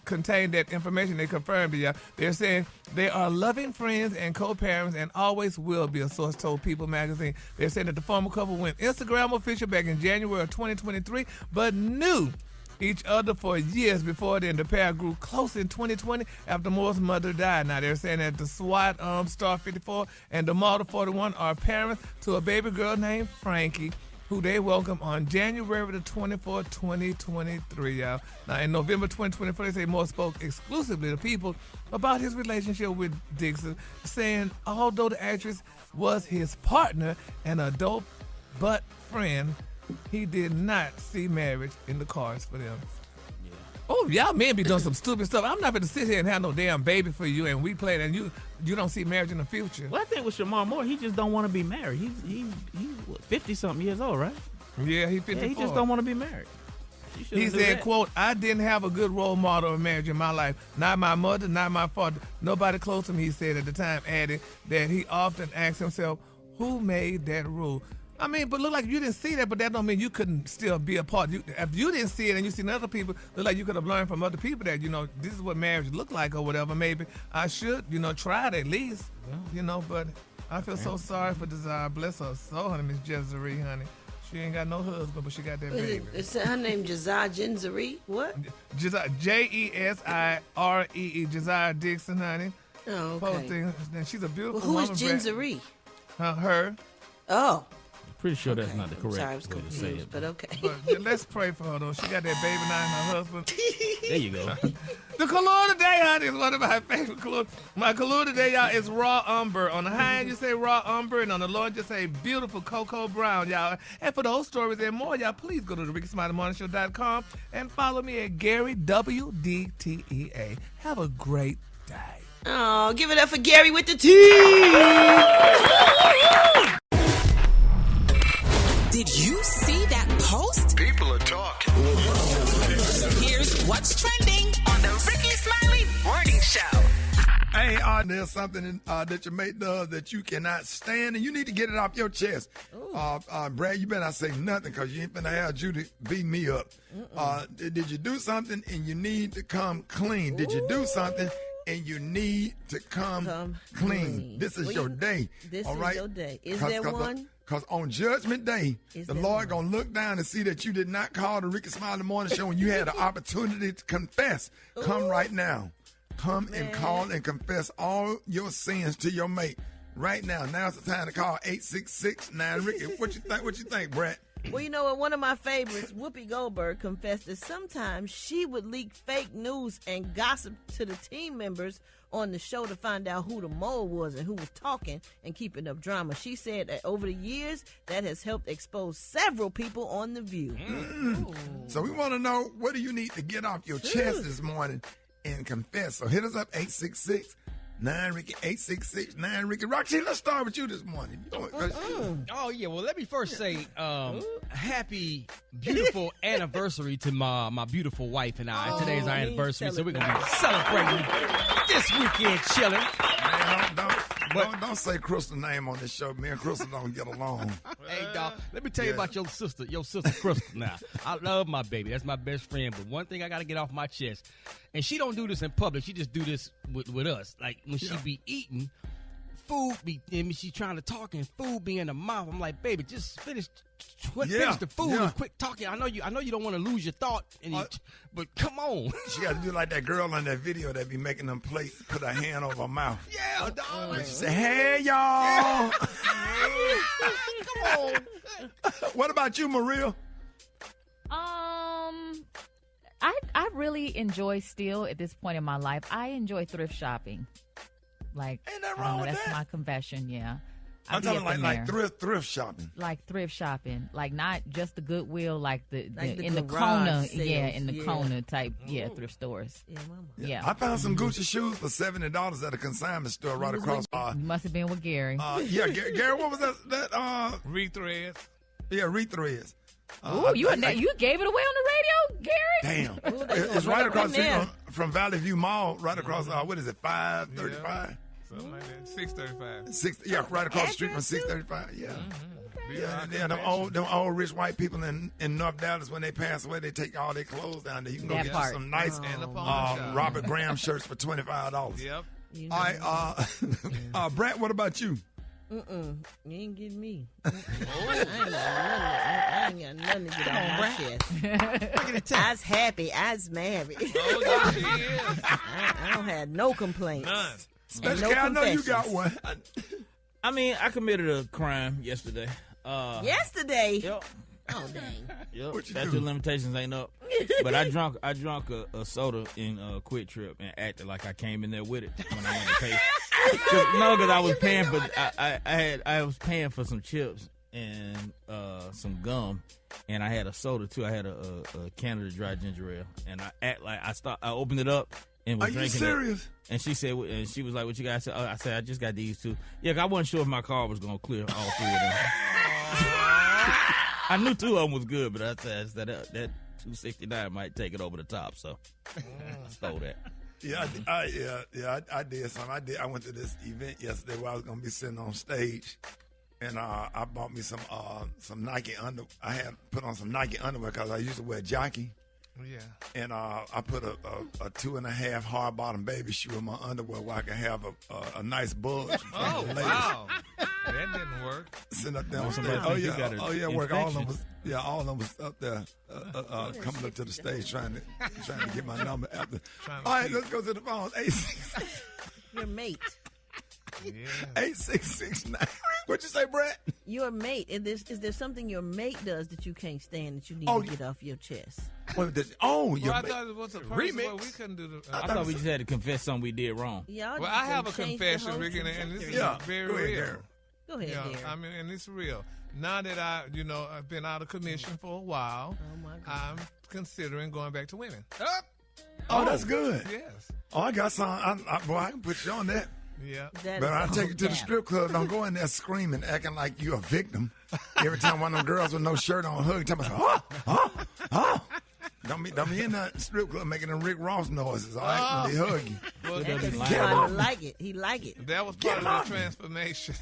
contained that information. They confirmed it, y'all. They're saying they are loving friends and co-parents and always will be, a source told People magazine. They're saying that the former couple went Instagram official back in January of 2023, but knew each other for years before then. The pair grew close in 2020 after Moore's mother died. Now they're saying that the SWAT Star 54 and the Model 41 are parents to a baby girl named Frankie, who they welcomed on January the 24th, 2023, y'all. Now, in November 2024, they say Moore spoke exclusively to People about his relationship with Dixon, saying although the actress was his partner and adult but friend, he did not see marriage in the cards for them. Yeah. Oh, y'all men be doing some stupid stuff. I'm not going to sit here and have no damn baby for you and we play it and you don't see marriage in the future. Well, I think with Shamar Moore, he just don't want to be married. He's 50-something years old, right? Yeah, he's 54. Yeah, he just don't want to be married. He said, quote, I didn't have a good role model of marriage in my life. Not my mother, not my father. Nobody close to me, he said at the time, adding that he often asked himself, who made that rule? I mean, but look like you didn't see that, but that don't mean you couldn't still be a part. If you didn't see it and you seen other people, look like you could have learned from other people that, this is what marriage look like or whatever. Maybe I should, try it at least, but I feel so sorry for Desire. Bless her soul, honey, Miss Jezreel, honey. She ain't got no husband, but she got that baby. Is her name Josiah Jenzaree? What? Jesiah, Jesiree, Josiah Dixon, honey. Oh, okay. And she's a beautiful who woman. Who is Jenzaree? Her. Oh. Pretty sure that's not the correct I was confused, way to say it. But okay. But let's pray for her, though. She got that baby now and her husband. There you go. The color today, honey, is one of my favorite colors. My color today, y'all, is raw umber. On the high end, you say raw umber, and on the low end, you say beautiful cocoa brown, y'all. And for those stories and more, y'all, please go to the RickySmileyMorningShow.com and follow me at Gary WDTEA. Have a great day. Oh, give it up for Gary with the T. Did you see that post? People are talking. Here's what's trending on the Rickey Smiley Morning Show. Hey, there's something that your mate does that you cannot stand, and you need to get it off your chest. Brad, you better not say nothing because you ain't finna have Judy beat me up. Did you do something and you need to come clean? Did you do something and you need to come clean? This is your day. This all is right? your day. Is there one? Because on Judgment Day, the Lord going to look down and see that you did not call the Rickey Smiley Morning Show when you had an opportunity to confess. Come right now. Come and call and confess all your sins to your mate. Right now. Now's the time to call 866-9-RICKY. What you think, Brat? Well, you know what? One of my favorites, Whoopi Goldberg, confessed that sometimes she would leak fake news and gossip to the team members on the show to find out who the mole was and who was talking and keeping up drama. She said that over the years, that has helped expose several people on The View. So we want to know, what do you need to get off your chest this morning and confess? So hit us up, 866-9-RICKY, 866-9-RICKY. Roxy, let's start with you this morning. Oh, yeah. Well, let me first say happy, beautiful anniversary to my beautiful wife and I. Today is our anniversary, so we're going to be celebrating this weekend chilling. Man, don't say Crystal's name on this show. Me and Crystal don't get along. Hey, dog, let me tell you about your sister Crystal now. I love my baby. That's my best friend. But one thing I got to get off my chest, and she don't do this in public. She just do this with us. Like when she be eating, she's trying to talk and food be in the mouth. I'm like, baby, just finish the food and quit talking. I know you don't want to lose your thought, but come on. She got to do like that girl on that video that be making them plates, put her hand over her mouth. Yeah, dog. She say, hey, y'all. Come on. What about you, Maria? I really enjoy still at this point in my life. I enjoy thrift shopping. Like, ain't that wrong with that's that? my confession, yeah. I'm talking like thrift shopping. Like thrift shopping, like not just the Goodwill, like the the in the garage corner, sales, in the corner type, thrift stores. Yeah, mama. Yeah. I found some Gucci shoes for $70 at a consignment store right across. You must have been with Gary. Gary, what was that? Rethreads. Yeah, Rethreads. Ooh, you gave it away on the radio, Gary? Damn. It's right across the street from Valley View Mall, right across, what is it, 535? Something like that. 635. Right across the street from 635. Yeah. Yeah, them old rich white people in North Dallas, when they pass away, they take all their clothes down there. You can go get you some nice Robert Graham shirts for $25. Yep. All right, Brat, what about you? You ain't getting me. I ain't got nothing to get off my chest. I's happy. I's married. Oh, she is. I don't have no complaints. None. Special I know you got one. I mean, I committed a crime yesterday. Yesterday? Yep. Oh, dang. Yep. Statute of limitations ain't up. But I drunk a soda in Quick Trip and acted like I came in there with it when I went to pay. Because I was paying for I was paying for some chips and some gum, and I had a soda too. I had a Canada Dry Ginger Ale, and I act like I opened it up and was drinking. Are you serious? It. And she said, and she was like, "What you guys?" I said, "I just got these two." Yeah, I wasn't sure if my car was gonna clear all three of them. I knew two of them was good, but I said that 269 might take it over the top, so I stole that. Yeah, I did something. I went to this event yesterday where I was gonna be sitting on stage, and I bought me some Nike under. I had put on some Nike underwear because I used to wear jockey. Yeah. And I put a 2.5 hard bottom baby shoe in my underwear where I could have a nice bulge. Oh, wow. That didn't work. Sitting up there on stage. Work. All of them was up there coming up to the stage trying to get my number after. All right, let's go to the phone. 866. Your mate. Yeah. 8669. What'd you say, Brett? Your mate. Is there something your mate does that you can't stand that you need to get off your chest? Your I mate. thought it was a remix. We couldn't do the. I thought we just had to confess something we did wrong. Well, I have a confession, Ricky, and this is very real. Go ahead, Gary. I mean, and it's real. Now that I've been out of commission for a while, I'm considering going back to women. Oh, that's good. Yes. Oh, I got some. I can put you on that. Yeah. But I take you to the strip club. Don't go in there screaming, acting like you're a victim. Every time one of them girls with no shirt on hug, tell me, oh. Don't be in that strip club making them Rick Ross noises, all right, when they hug you. Well, he like it. That was part of the transformation.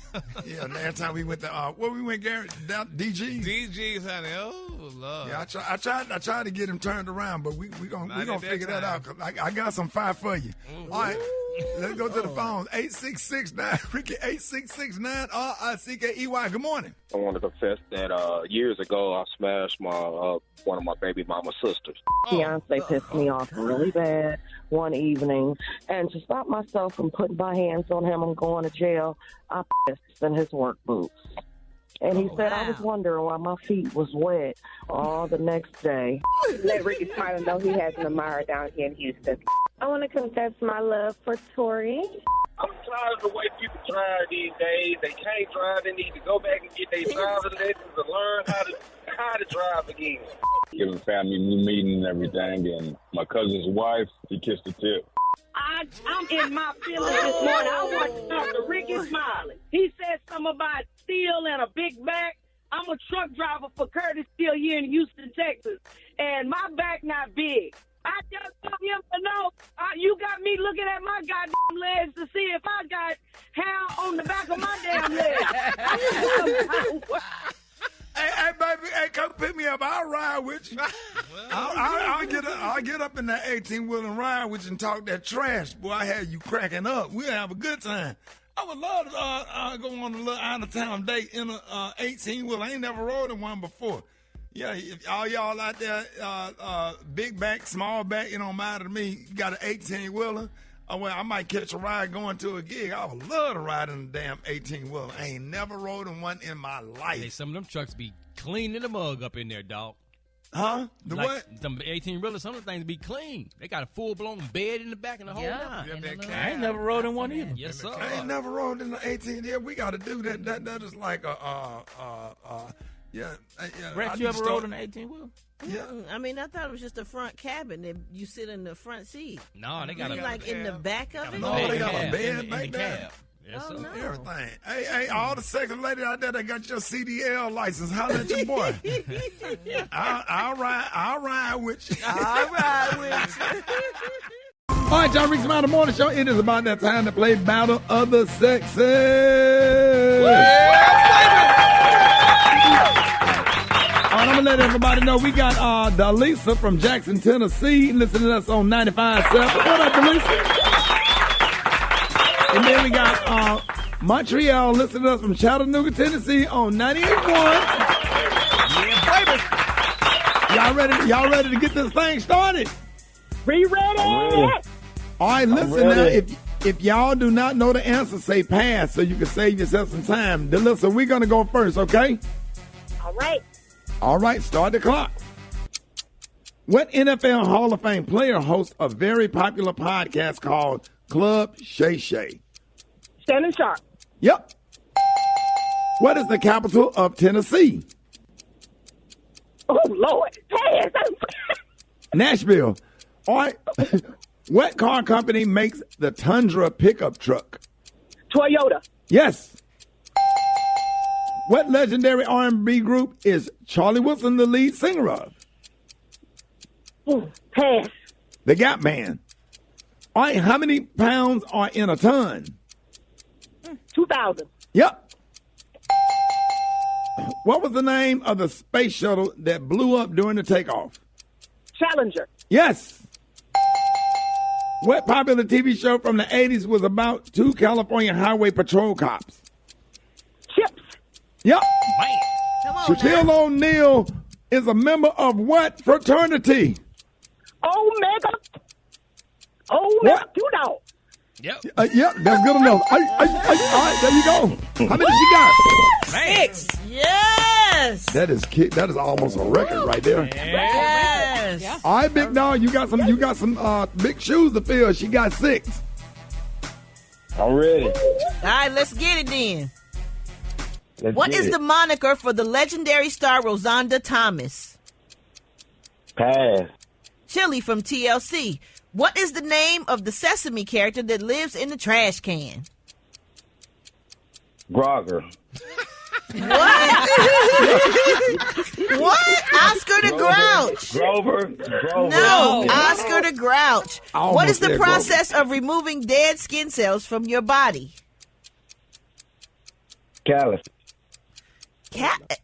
Yeah, and every time we went to, where we went, Gary? Down DG? DG's, honey. Oh, Lord. Yeah, I tried to get him turned around, but we gonna figure that out. Cause I got some fire for you. Ooh. All right, let's go to the phone. 8669, Ricky, 8669, RICKEY. Good morning. I want to confess that years ago I smashed one of my baby mama's sisters. Fiance pissed me off really bad one evening, and to stop myself from putting my hands on him and going to jail, I pissed in his work boots. And he said, I was wondering why my feet was wet the next day. Let Rickey Smiley know he has an admirer down here in Houston. I want to confess my love for Tori. I'm tired of the way people drive these days. They can't drive. They need to go back and get their driver's license and learn how to drive again. Giving family new meeting and everything, and my cousin's wife, he kissed the tip. I'm in my feelings this morning. I want to talk to Rickey Smiley. He said something about steel and a big back. I'm a truck driver for Curtis Steel here in Houston, Texas, and my back not big. I just want him to know you got me looking at my goddamn legs to see if I got hair on the back of my damn legs. Hey, baby, come pick me up. I'll ride with you. I'll get up in that 18-wheel and ride with you and talk that trash. Boy, I had you cracking up. We'll have a good time. I would love to go on a little out-of-town date in a 18-wheel. I ain't never rode in one before. Yeah, if all y'all out there, big back, small back, it don't matter to me. You got an 18-wheeler. Well, I might catch a ride going to a gig. I would love to ride in a damn 18-wheeler. I ain't never rode in one in my life. Hey, some of them trucks be cleaning the mug up in there, dog. Huh? The like, what? Them 18-wheelers, some of the things be clean. They got a full-blown bed in the back and the whole lot. I ain't never rode in one either. Yes, sir. I ain't never rode in the 18. Yeah, we got to do that. That is like yeah. Brett, you ever rode in an 18-wheel? Yeah. I mean, I thought it was just a front cabin that you sit in the front seat. No, they got in the back of it. No, they got a bed back there. Yes, sir. Everything. Hey, all the sexy ladies out there that got your CDL license, holler at your boy. I'll ride with you. I'll ride with you. All right, y'all, Rickey Smiley Morning Show. It is about that time to play Battle of the Sexes. All right, I'm going to let everybody know we got Delisa from Jackson, Tennessee, listening to us on 95.7. What up, Delisa? And then we got Montreal listening to us from Chattanooga, Tennessee on 98.1. Yeah, baby. Y'all ready to get this thing started? Be ready. All right, listen now. If y'all do not know the answer, say pass so you can save yourself some time. Delisa, we're going to go first, okay? All right. All right, start the clock. What NFL Hall of Fame player hosts a very popular podcast called Club Shay Shay? Shannon Sharp. Yep. What is the capital of Tennessee? Oh, Lord. Pass. Nashville. All right. What car company makes the Tundra pickup truck? Toyota. Yes. What legendary R&B group is Charlie Wilson the lead singer of? Pass. The Gap Band. All right, how many pounds are in a ton? 2,000. Yep. What was the name of the space shuttle that blew up during the takeoff? Challenger. Yes. What popular TV show from the 80s was about two California highway patrol cops? Chips. Yep. Man. Come on Shaquille now. O'Neal is a member of what fraternity? Omega. What? Q-Dog. Yep. Yep, that's good enough. All right, there you go. How many she got? 6. Yes. That is almost a record right there. Yes. All right, big dog, you got some big shoes to fill. She got 6. I'm ready. All right, let's get it then. What is the moniker for the legendary star Rosanda Thomas? Pass. Chili from TLC. What is the name of the Sesame character that lives in the trash can? Grogger. What? What? Oscar the Grouch. Grover. No, Oscar the Grouch. I What is the almost said process of removing dead skin cells from your body? Callus.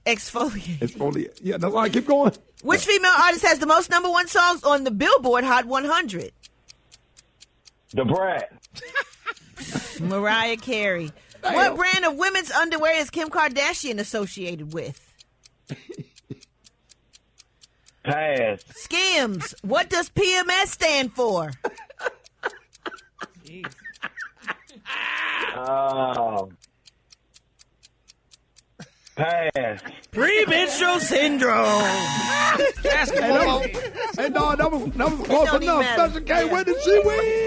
Exfoliate. Exfoliate. Yeah, that's why I keep going. Which female artist has the most #1 songs on the Billboard Hot 100? The Brat. Mariah Carey. Damn. What brand of women's underwear is Kim Kardashian associated with? Pass. Skims. What does PMS stand for? Pass. Premenstrual syndrome. Hey, dog, that was close enough. Special K, where did she win?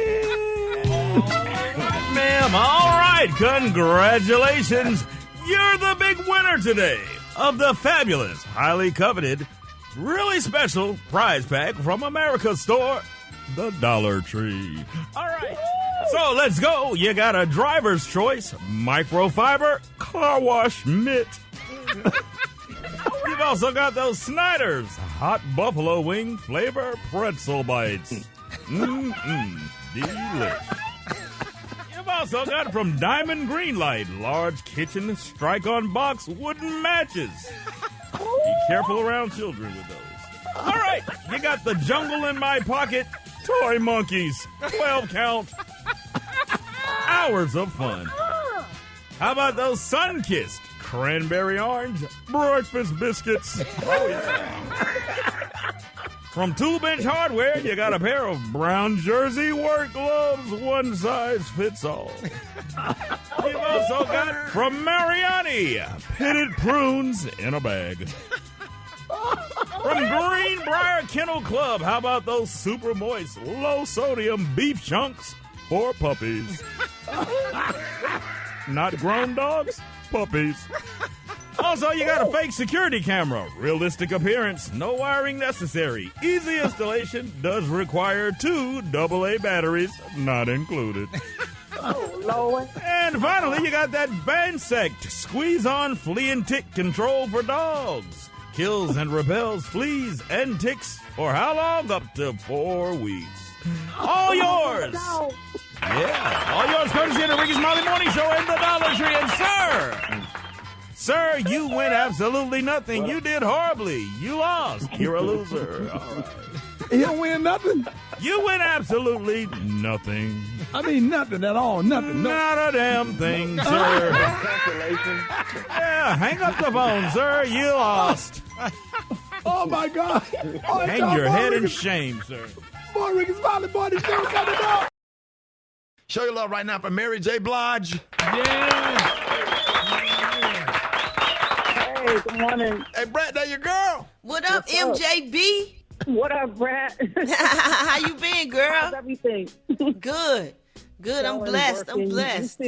Ma'am, all right, congratulations. You're the big winner today of the fabulous, highly coveted, really special prize pack from America's store, the Dollar Tree. All right, so let's go. You got a driver's choice, microfiber, car wash mitt. You've also got those Snyder's hot buffalo wing flavor pretzel bites. Delish. You've also got from Diamond Greenlight large kitchen strike-on box wooden matches. Be careful around children with those. All right, you got the Jungle in My Pocket toy monkeys, 12 count. Hours of fun. How about those Sun-Kissed cranberry orange breakfast biscuits? Oh, yeah. From 2-Bench Hardware, you got a pair of brown jersey work gloves, one size fits all. You've also got from Mariani, pitted prunes in a bag. From Greenbrier Kennel Club, how about those super moist, low-sodium beef chunks for puppies? Not grown dogs, puppies. Also, you got a fake security camera. Realistic appearance, no wiring necessary. Easy installation, does require 2 AA batteries, not included. Oh, Lord. And finally, you got that Bansect squeeze-on flea and tick control for dogs. Kills and repels fleas and ticks for how long? Up to 4 weeks. All yours. Yeah, all yours courtesy of the Rickey Smiley Morning Show and the Dollar Tree. And sir, you win absolutely nothing. You did horribly. You lost. You're a loser. All right. You don't win nothing? You win absolutely nothing. I mean, nothing at all. Nothing. Not a damn thing, sir. Yeah, hang up the phone, sir. You lost. Oh, my God. Oh, hang your head in shame, sir. Boy, Rickey Smiley Morning Show coming up. Show your love right now for Mary J. Blige. Yeah. Hey, good morning. Hey, Brat, that your girl. What up, MJB? What up, Brat? How you been, girl? How's everything? Good. I'm blessed. I'm blessed.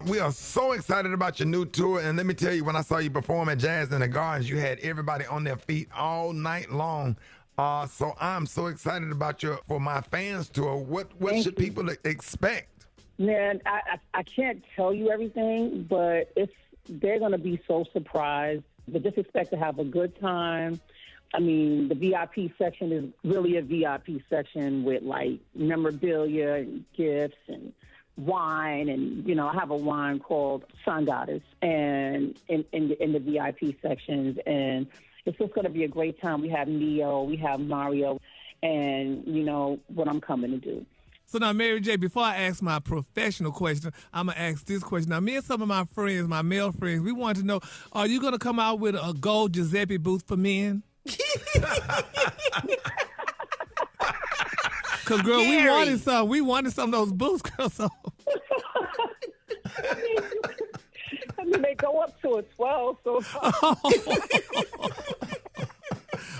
We are so excited about your new tour. And let me tell you, when I saw you perform at Jazz in the Gardens, you had everybody on their feet all night long. So I'm so excited about for my fans tour. What should people expect? Man, I can't tell you everything, but they're going to be so surprised. But just expect to have a good time. I mean, the VIP section is really a VIP section with, like, memorabilia and gifts and wine. And, you know, I have a wine called Sun Goddess and in the VIP sections. And it's just going to be a great time. We have Neo, we have Mario, and, you know, what I'm coming to do. So now, Mary J., before I ask my professional question, I'm going to ask this question. Now, me and some of my friends, my male friends, we want to know, are you going to come out with a gold Giuseppe booth for men? Because, girl, we wanted some of those booths, girl. So. I mean, they go up to a 12, so.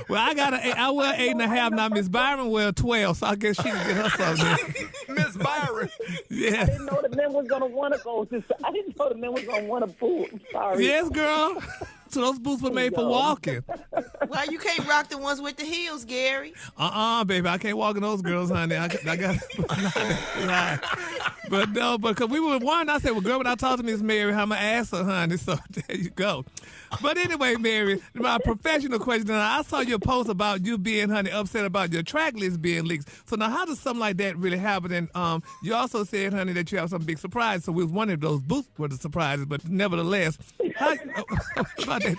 Well, I wear 8.5 now. Miss Byron wear 12, so I guess she can get her something. Miss Byron. Yeah. I didn't know the men was going to want to go. I didn't know the men was going to want a boot. I'm sorry. Yes, girl. So those boots were made for walking. Why you can't rock the ones with the heels, Gary? Baby, I can't walk in those girls, honey. I got But no, because we were one. I said, well, girl, when I talk to Miss Mary, I'm going to ask her, honey. So there you go. But anyway, Mary, my professional question, I saw your post about you being, honey, upset about your track list being leaked. So now how does something like that really happen? And you also said, honey, that you have some big surprise. So we was wondering if those boots were the surprises. But nevertheless, about that?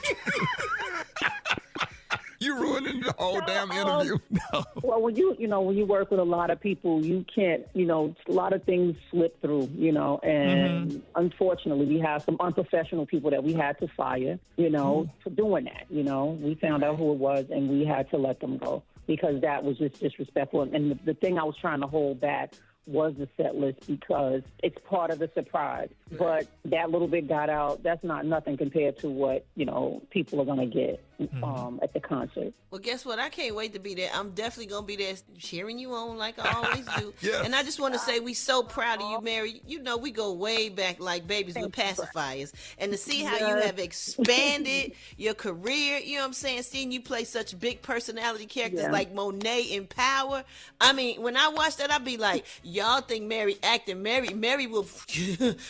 You ruining the whole damn interview. No. Well, when you work with a lot of people, you can't, a lot of things slip through, and unfortunately we have some unprofessional people that we had to fire, for doing that, we found out who it was and we had to let them go because that was just disrespectful. And the thing I was trying to hold back was the set list because it's part of the surprise. But that little bit got out. That's not nothing compared to what, people are going to get at the concert. Well, guess what? I can't wait to be there. I'm definitely going to be there cheering you on like I always do. Yes. And I just want to say we so proud of you, Mary. We go way back like babies with pacifiers. And to see how you have expanded your career, you know what I'm saying? Seeing you play such big personality characters like Monet in Power. I mean, when I watch that, I'll be like, y'all think Mary acting. Mary will,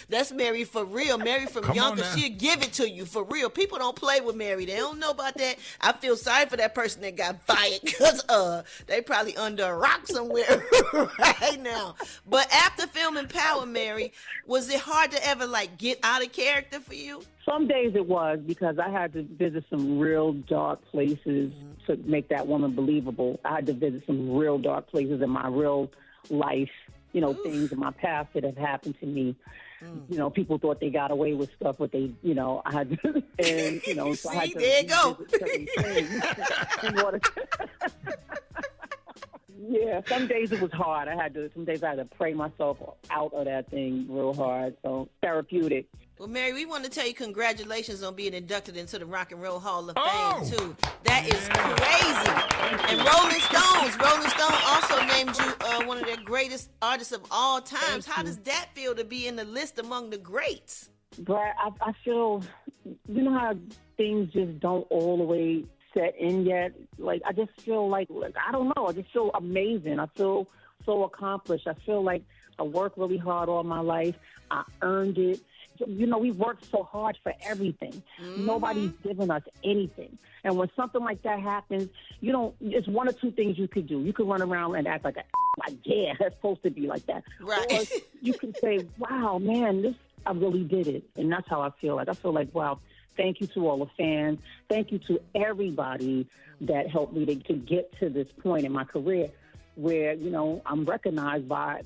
that's Mary for real. Mary from Yonkers, she'll give it to you for real. People don't play with Mary. They don't know about that. I feel sorry for that person that got fired because they probably under a rock somewhere right now. But after filming Power, Mary, was it hard to ever get out of character for you? Some days it was because I had to visit some real dark places to make that woman believable. I had to visit some real dark places in my real life, things in my past that have happened to me. People thought they got away with stuff, but they, I had to, and, so see, I had to. There you go. Yeah, some days it was hard. Some days I had to pray myself out of that thing real hard. So therapeutic. Well, Mary, we want to tell you congratulations on being inducted into the Rock and Roll Hall of Fame, too. That is crazy. And Rolling Stone also named you one of their greatest artists of all times. How does that feel to be in the list among the greats? Brat, I feel, you know how things just don't all the way set in yet? Like, I just feel like, I don't know, I just feel amazing. I feel so accomplished. I feel like I worked really hard all my life. I earned it. You know, we worked so hard for everything. Mm-hmm. Nobody's given us anything. And when something like that happens, it's one or two things you could do. You could run around and act like, yeah, that's supposed to be like that. Right. Or you can say, wow, man, I really did it. And that's how I feel like. I feel like, wow, thank you to all the fans. Thank you to everybody that helped me to get to this point in my career where, I'm recognized by,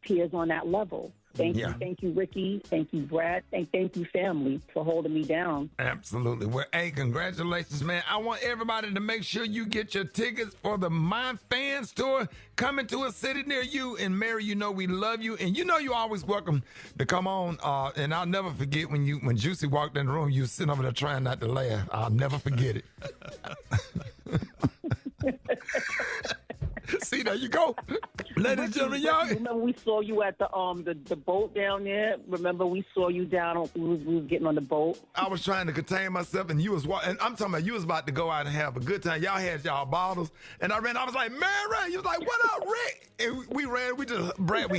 peers on that level. Thank you, Rickey. Thank you, Brat. And thank you, family, for holding me down. Absolutely. Well, hey, congratulations, man. I want everybody to make sure you get your tickets for the My Fans Tour coming to a city near you. And Mary, we love you. And you're always welcome to come on. And I'll never forget when Juicy walked in the room, you were sitting over there trying not to laugh. I'll never forget it. See, there you go. Ladies and gentlemen, y'all. Remember we saw you at the boat down there? Remember we saw you down, we was getting on the boat? I was trying to contain myself, and you was and I'm talking about you was about to go out and have a good time. Y'all had y'all bottles, and I was like, Mary, you was like, what up, Rick? And we ran, we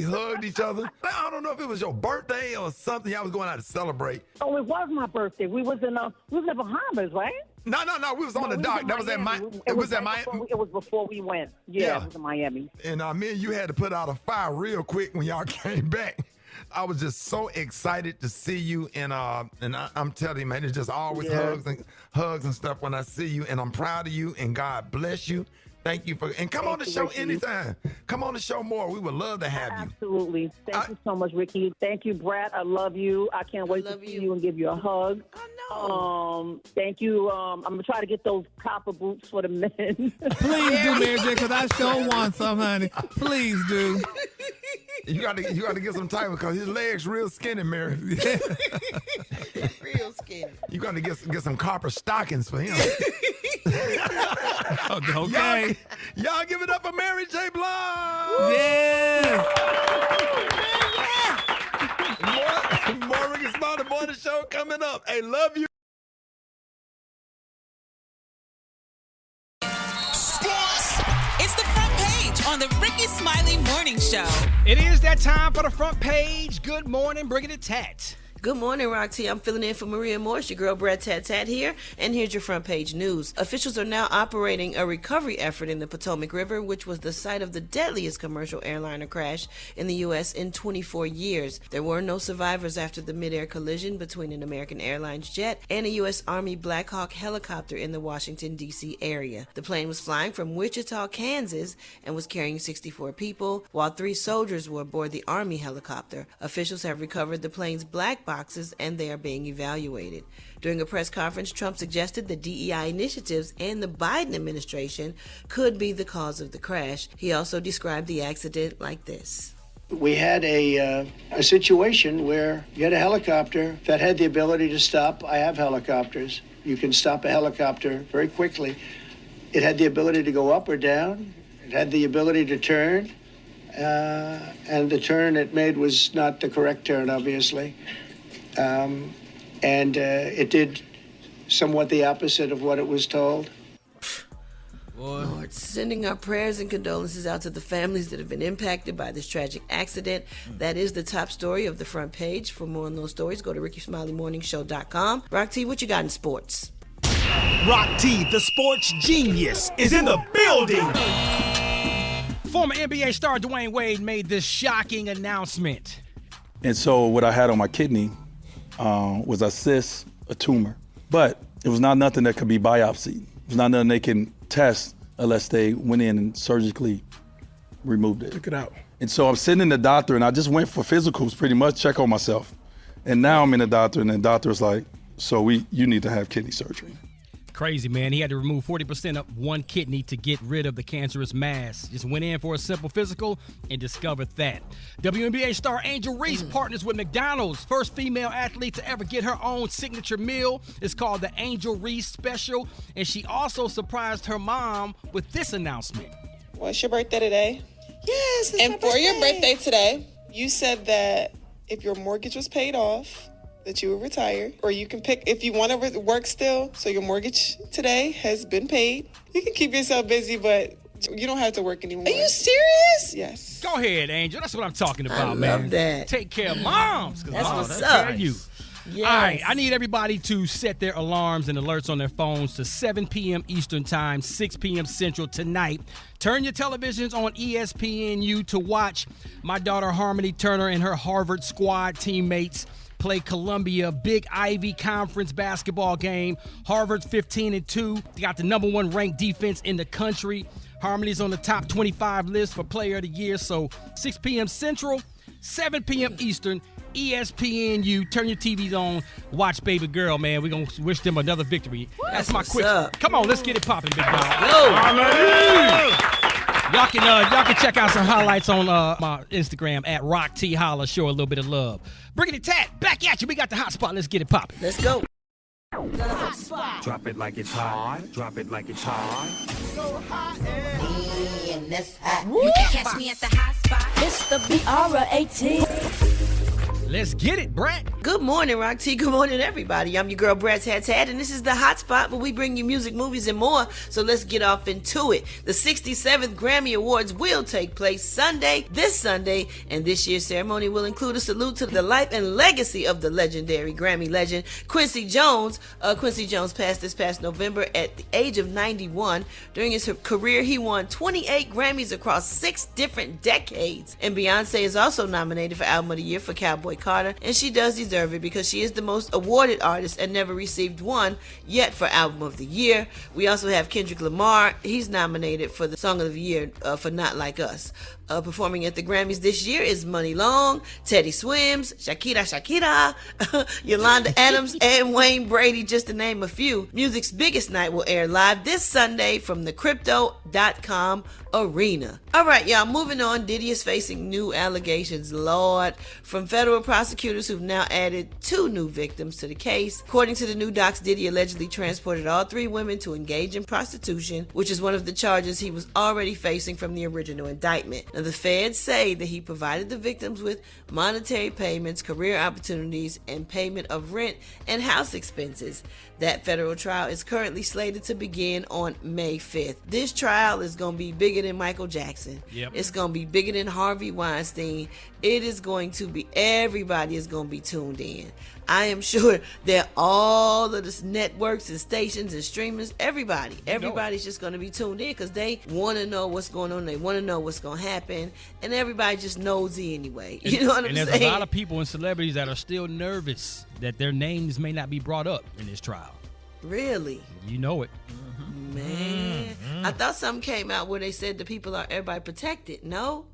hugged each other. I don't know if it was your birthday or something. Y'all was going out to celebrate. Oh, it was my birthday. We was in the Bahamas, right? No. We was on the dock. That was at Miami. It was at Miami. It was before we went. Yeah, it was in Miami. And me and you had to put out a fire real quick when y'all came back. I was just so excited to see you, and I'm telling you, man, it's just always hugs and stuff when I see you, and I'm proud of you, and God bless you. Thank you and come on the show anytime. Come on the show more. We would love to have you. Absolutely. Thank you so much, Rickey. Thank you, Brat. I love you. I can't wait to see you and give you a hug. I know. Thank you. I'm gonna try to get those copper boots for the men. Please do, Mary J, because I sure want some, honey. Please do. You got to get some time because his legs real skinny, Mary. Real skinny. You got to get some copper stockings for him. Okay. Y'all give it up for Mary J. Blige. Yeah. More Rickey Smiley Morning Show coming up. Hey, love you. It's the front page on the Rickey Smiley Morning Show. It is that time for the front page. Good morning, Brigitte Tat. Good morning, Rock T. I'm filling in for Maria Moore. It's your girl, Brat Tat here. And here's your front page news. Officials are now operating a recovery effort in the Potomac River, which was the site of the deadliest commercial airliner crash in the U.S. in 24 years. There were no survivors after the midair collision between an American Airlines jet and a U.S. Army Black Hawk helicopter in the Washington, D.C. area. The plane was flying from Wichita, Kansas, and was carrying 64 people, while 3 soldiers were aboard the Army helicopter. Officials have recovered the plane's black boxes, and they are being evaluated. During a press conference, Trump suggested the DEI initiatives and the Biden administration could be the cause of the crash. He also described the accident like this. We had a situation where you had a helicopter that had the ability to stop. I have helicopters. You can stop a helicopter very quickly. It had the ability to go up or down. It had the ability to turn. And the turn it made was not the correct turn, obviously. It did somewhat the opposite of what it was told. Lord, sending our prayers and condolences out to the families that have been impacted by this tragic accident. That is the top story of the front page. For more on those stories, go to RickeySmileyMorningShow.com. Rock T, what you got in sports? Rock T, the sports genius, is in the building. Former NBA star Dwayne Wade made this shocking announcement. And so what I had on my kidney was a cyst, a tumor. But it was not nothing that could be biopsied. It was not nothing they can test unless they went in and surgically removed it. Took it out. And so I'm sitting in the doctor, and I just went for physicals pretty much, check on myself. And now I'm in the doctor, and the doctor's like, so you need to have kidney surgery. Crazy, man. He had to remove 40% of one kidney to get rid of the cancerous mass. Just went in for a simple physical and discovered that. WNBA star Angel Reese partners with McDonald's. First female athlete to ever get her own signature meal. It's called the Angel Reese Special. And she also surprised her mom with this announcement. Well, it's your birthday today. Yes, it's and my for your birthday. birthday today, you said that if your mortgage was paid off, that you would retire, or you can pick if you want to work still. So your mortgage today has been paid. You can keep yourself busy, but you don't have to work anymore. Are you serious? Yes. Go ahead, Angel. That's what I'm talking about, I man. love that. Take care of moms. That's moms what's take up. care of you. Yes. All right, I need everybody to set their alarms and alerts on their phones to 7 p.m. Eastern Time, 6 p.m. Central tonight. Turn your televisions on ESPNU to watch my daughter Harmony Turner and her Harvard squad teammates play Columbia Big Ivy Conference basketball game. Harvard's 15-2. They got the number 1 ranked defense in the country. Harmony's on the top 25 list for Player of the Year. So 6 p.m. Central, 7 p.m. Eastern, ESPNU. Turn your TVs on. Watch Baby Girl, man. We're going to wish them another victory. That's my quick. Come on, let's get it popping, big dog. Y'all can check out some highlights on my Instagram at Rock T Holla. Show a little bit of love. Bringing it Tat, back at you. We got the hot spot. Let's get it popping. Let's go. Drop it like it's hot. Drop it like it's hot. So hot and that's hot. You can catch me at the hot spot. It's the BRAT. Let's get it, Brat. Good morning, Rock T. Good morning, everybody. I'm your girl, Brat, and this is the Hot Spot where we bring you music, movies, and more. So let's get off into it. The 67th Grammy Awards will take place this Sunday, and this year's ceremony will include a salute to the life and legacy of the legendary Grammy legend, Quincy Jones. Quincy Jones passed this past November at the age of 91. During his career, he won 28 Grammys across 6 different decades. And Beyonce is also nominated for Album of the Year for Cowboy Carter, and she does deserve it because she is the most awarded artist and never received one yet for Album of the Year. We also have Kendrick Lamar. He's nominated for the Song of the Year for Not Like Us. Performing at the Grammys this year is Money Long, Teddy Swims, Shakira, Yolanda Adams, and Wayne Brady, just to name a few. Music's biggest night will air live this Sunday from the Crypto.com arena. All right, y'all, moving on. Diddy is facing new allegations, Lord, from federal prosecutors who've now added 2 new victims to the case. According to the new docs, Diddy allegedly transported all 3 women to engage in prostitution, which is one of the charges he was already facing from the original indictment. Now, the feds say that he provided the victims with monetary payments, career opportunities, and payment of rent and house expenses. That federal trial is currently slated to begin on May 5th. This trial is going to be bigger than Michael Jackson. Yep. It's going to be bigger than Harvey Weinstein. It is going to be, everybody is going to be tuned in. I am sure that all of the networks and stations and streamers, everybody's just going to be tuned in because they want to know what's going on. They want to know what's going to happen. And everybody just nosy anyway. You know what I'm saying? And there's a lot of people and celebrities that are still nervous that their names may not be brought up in this trial. Really? You know it. Man, I thought something came out where they said the people are everybody protected. No?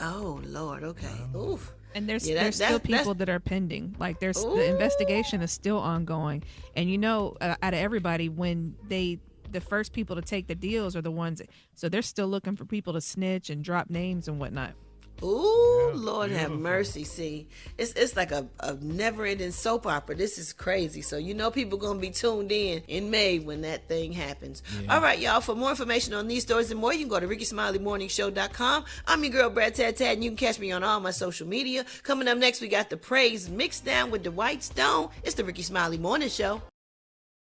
Oh, Lord. Okay. Oof. And there's still people that are pending. Like the investigation is still ongoing. And out of everybody, when the first people to take the deals are the ones, so they're still looking for people to snitch and drop names and whatnot. Ooh, Lord have mercy. See, it's like a never-ending soap opera. This is crazy. So people gonna be tuned in May when that thing happens. Yeah. All right, y'all. For more information on these stories and more, you can go to RickeySmileyMorningShow.com. I'm your girl, Brat, and you can catch me on all my social media. Coming up next, we got the praise mixed down with the White Stone. It's the Rickey Smiley Morning Show.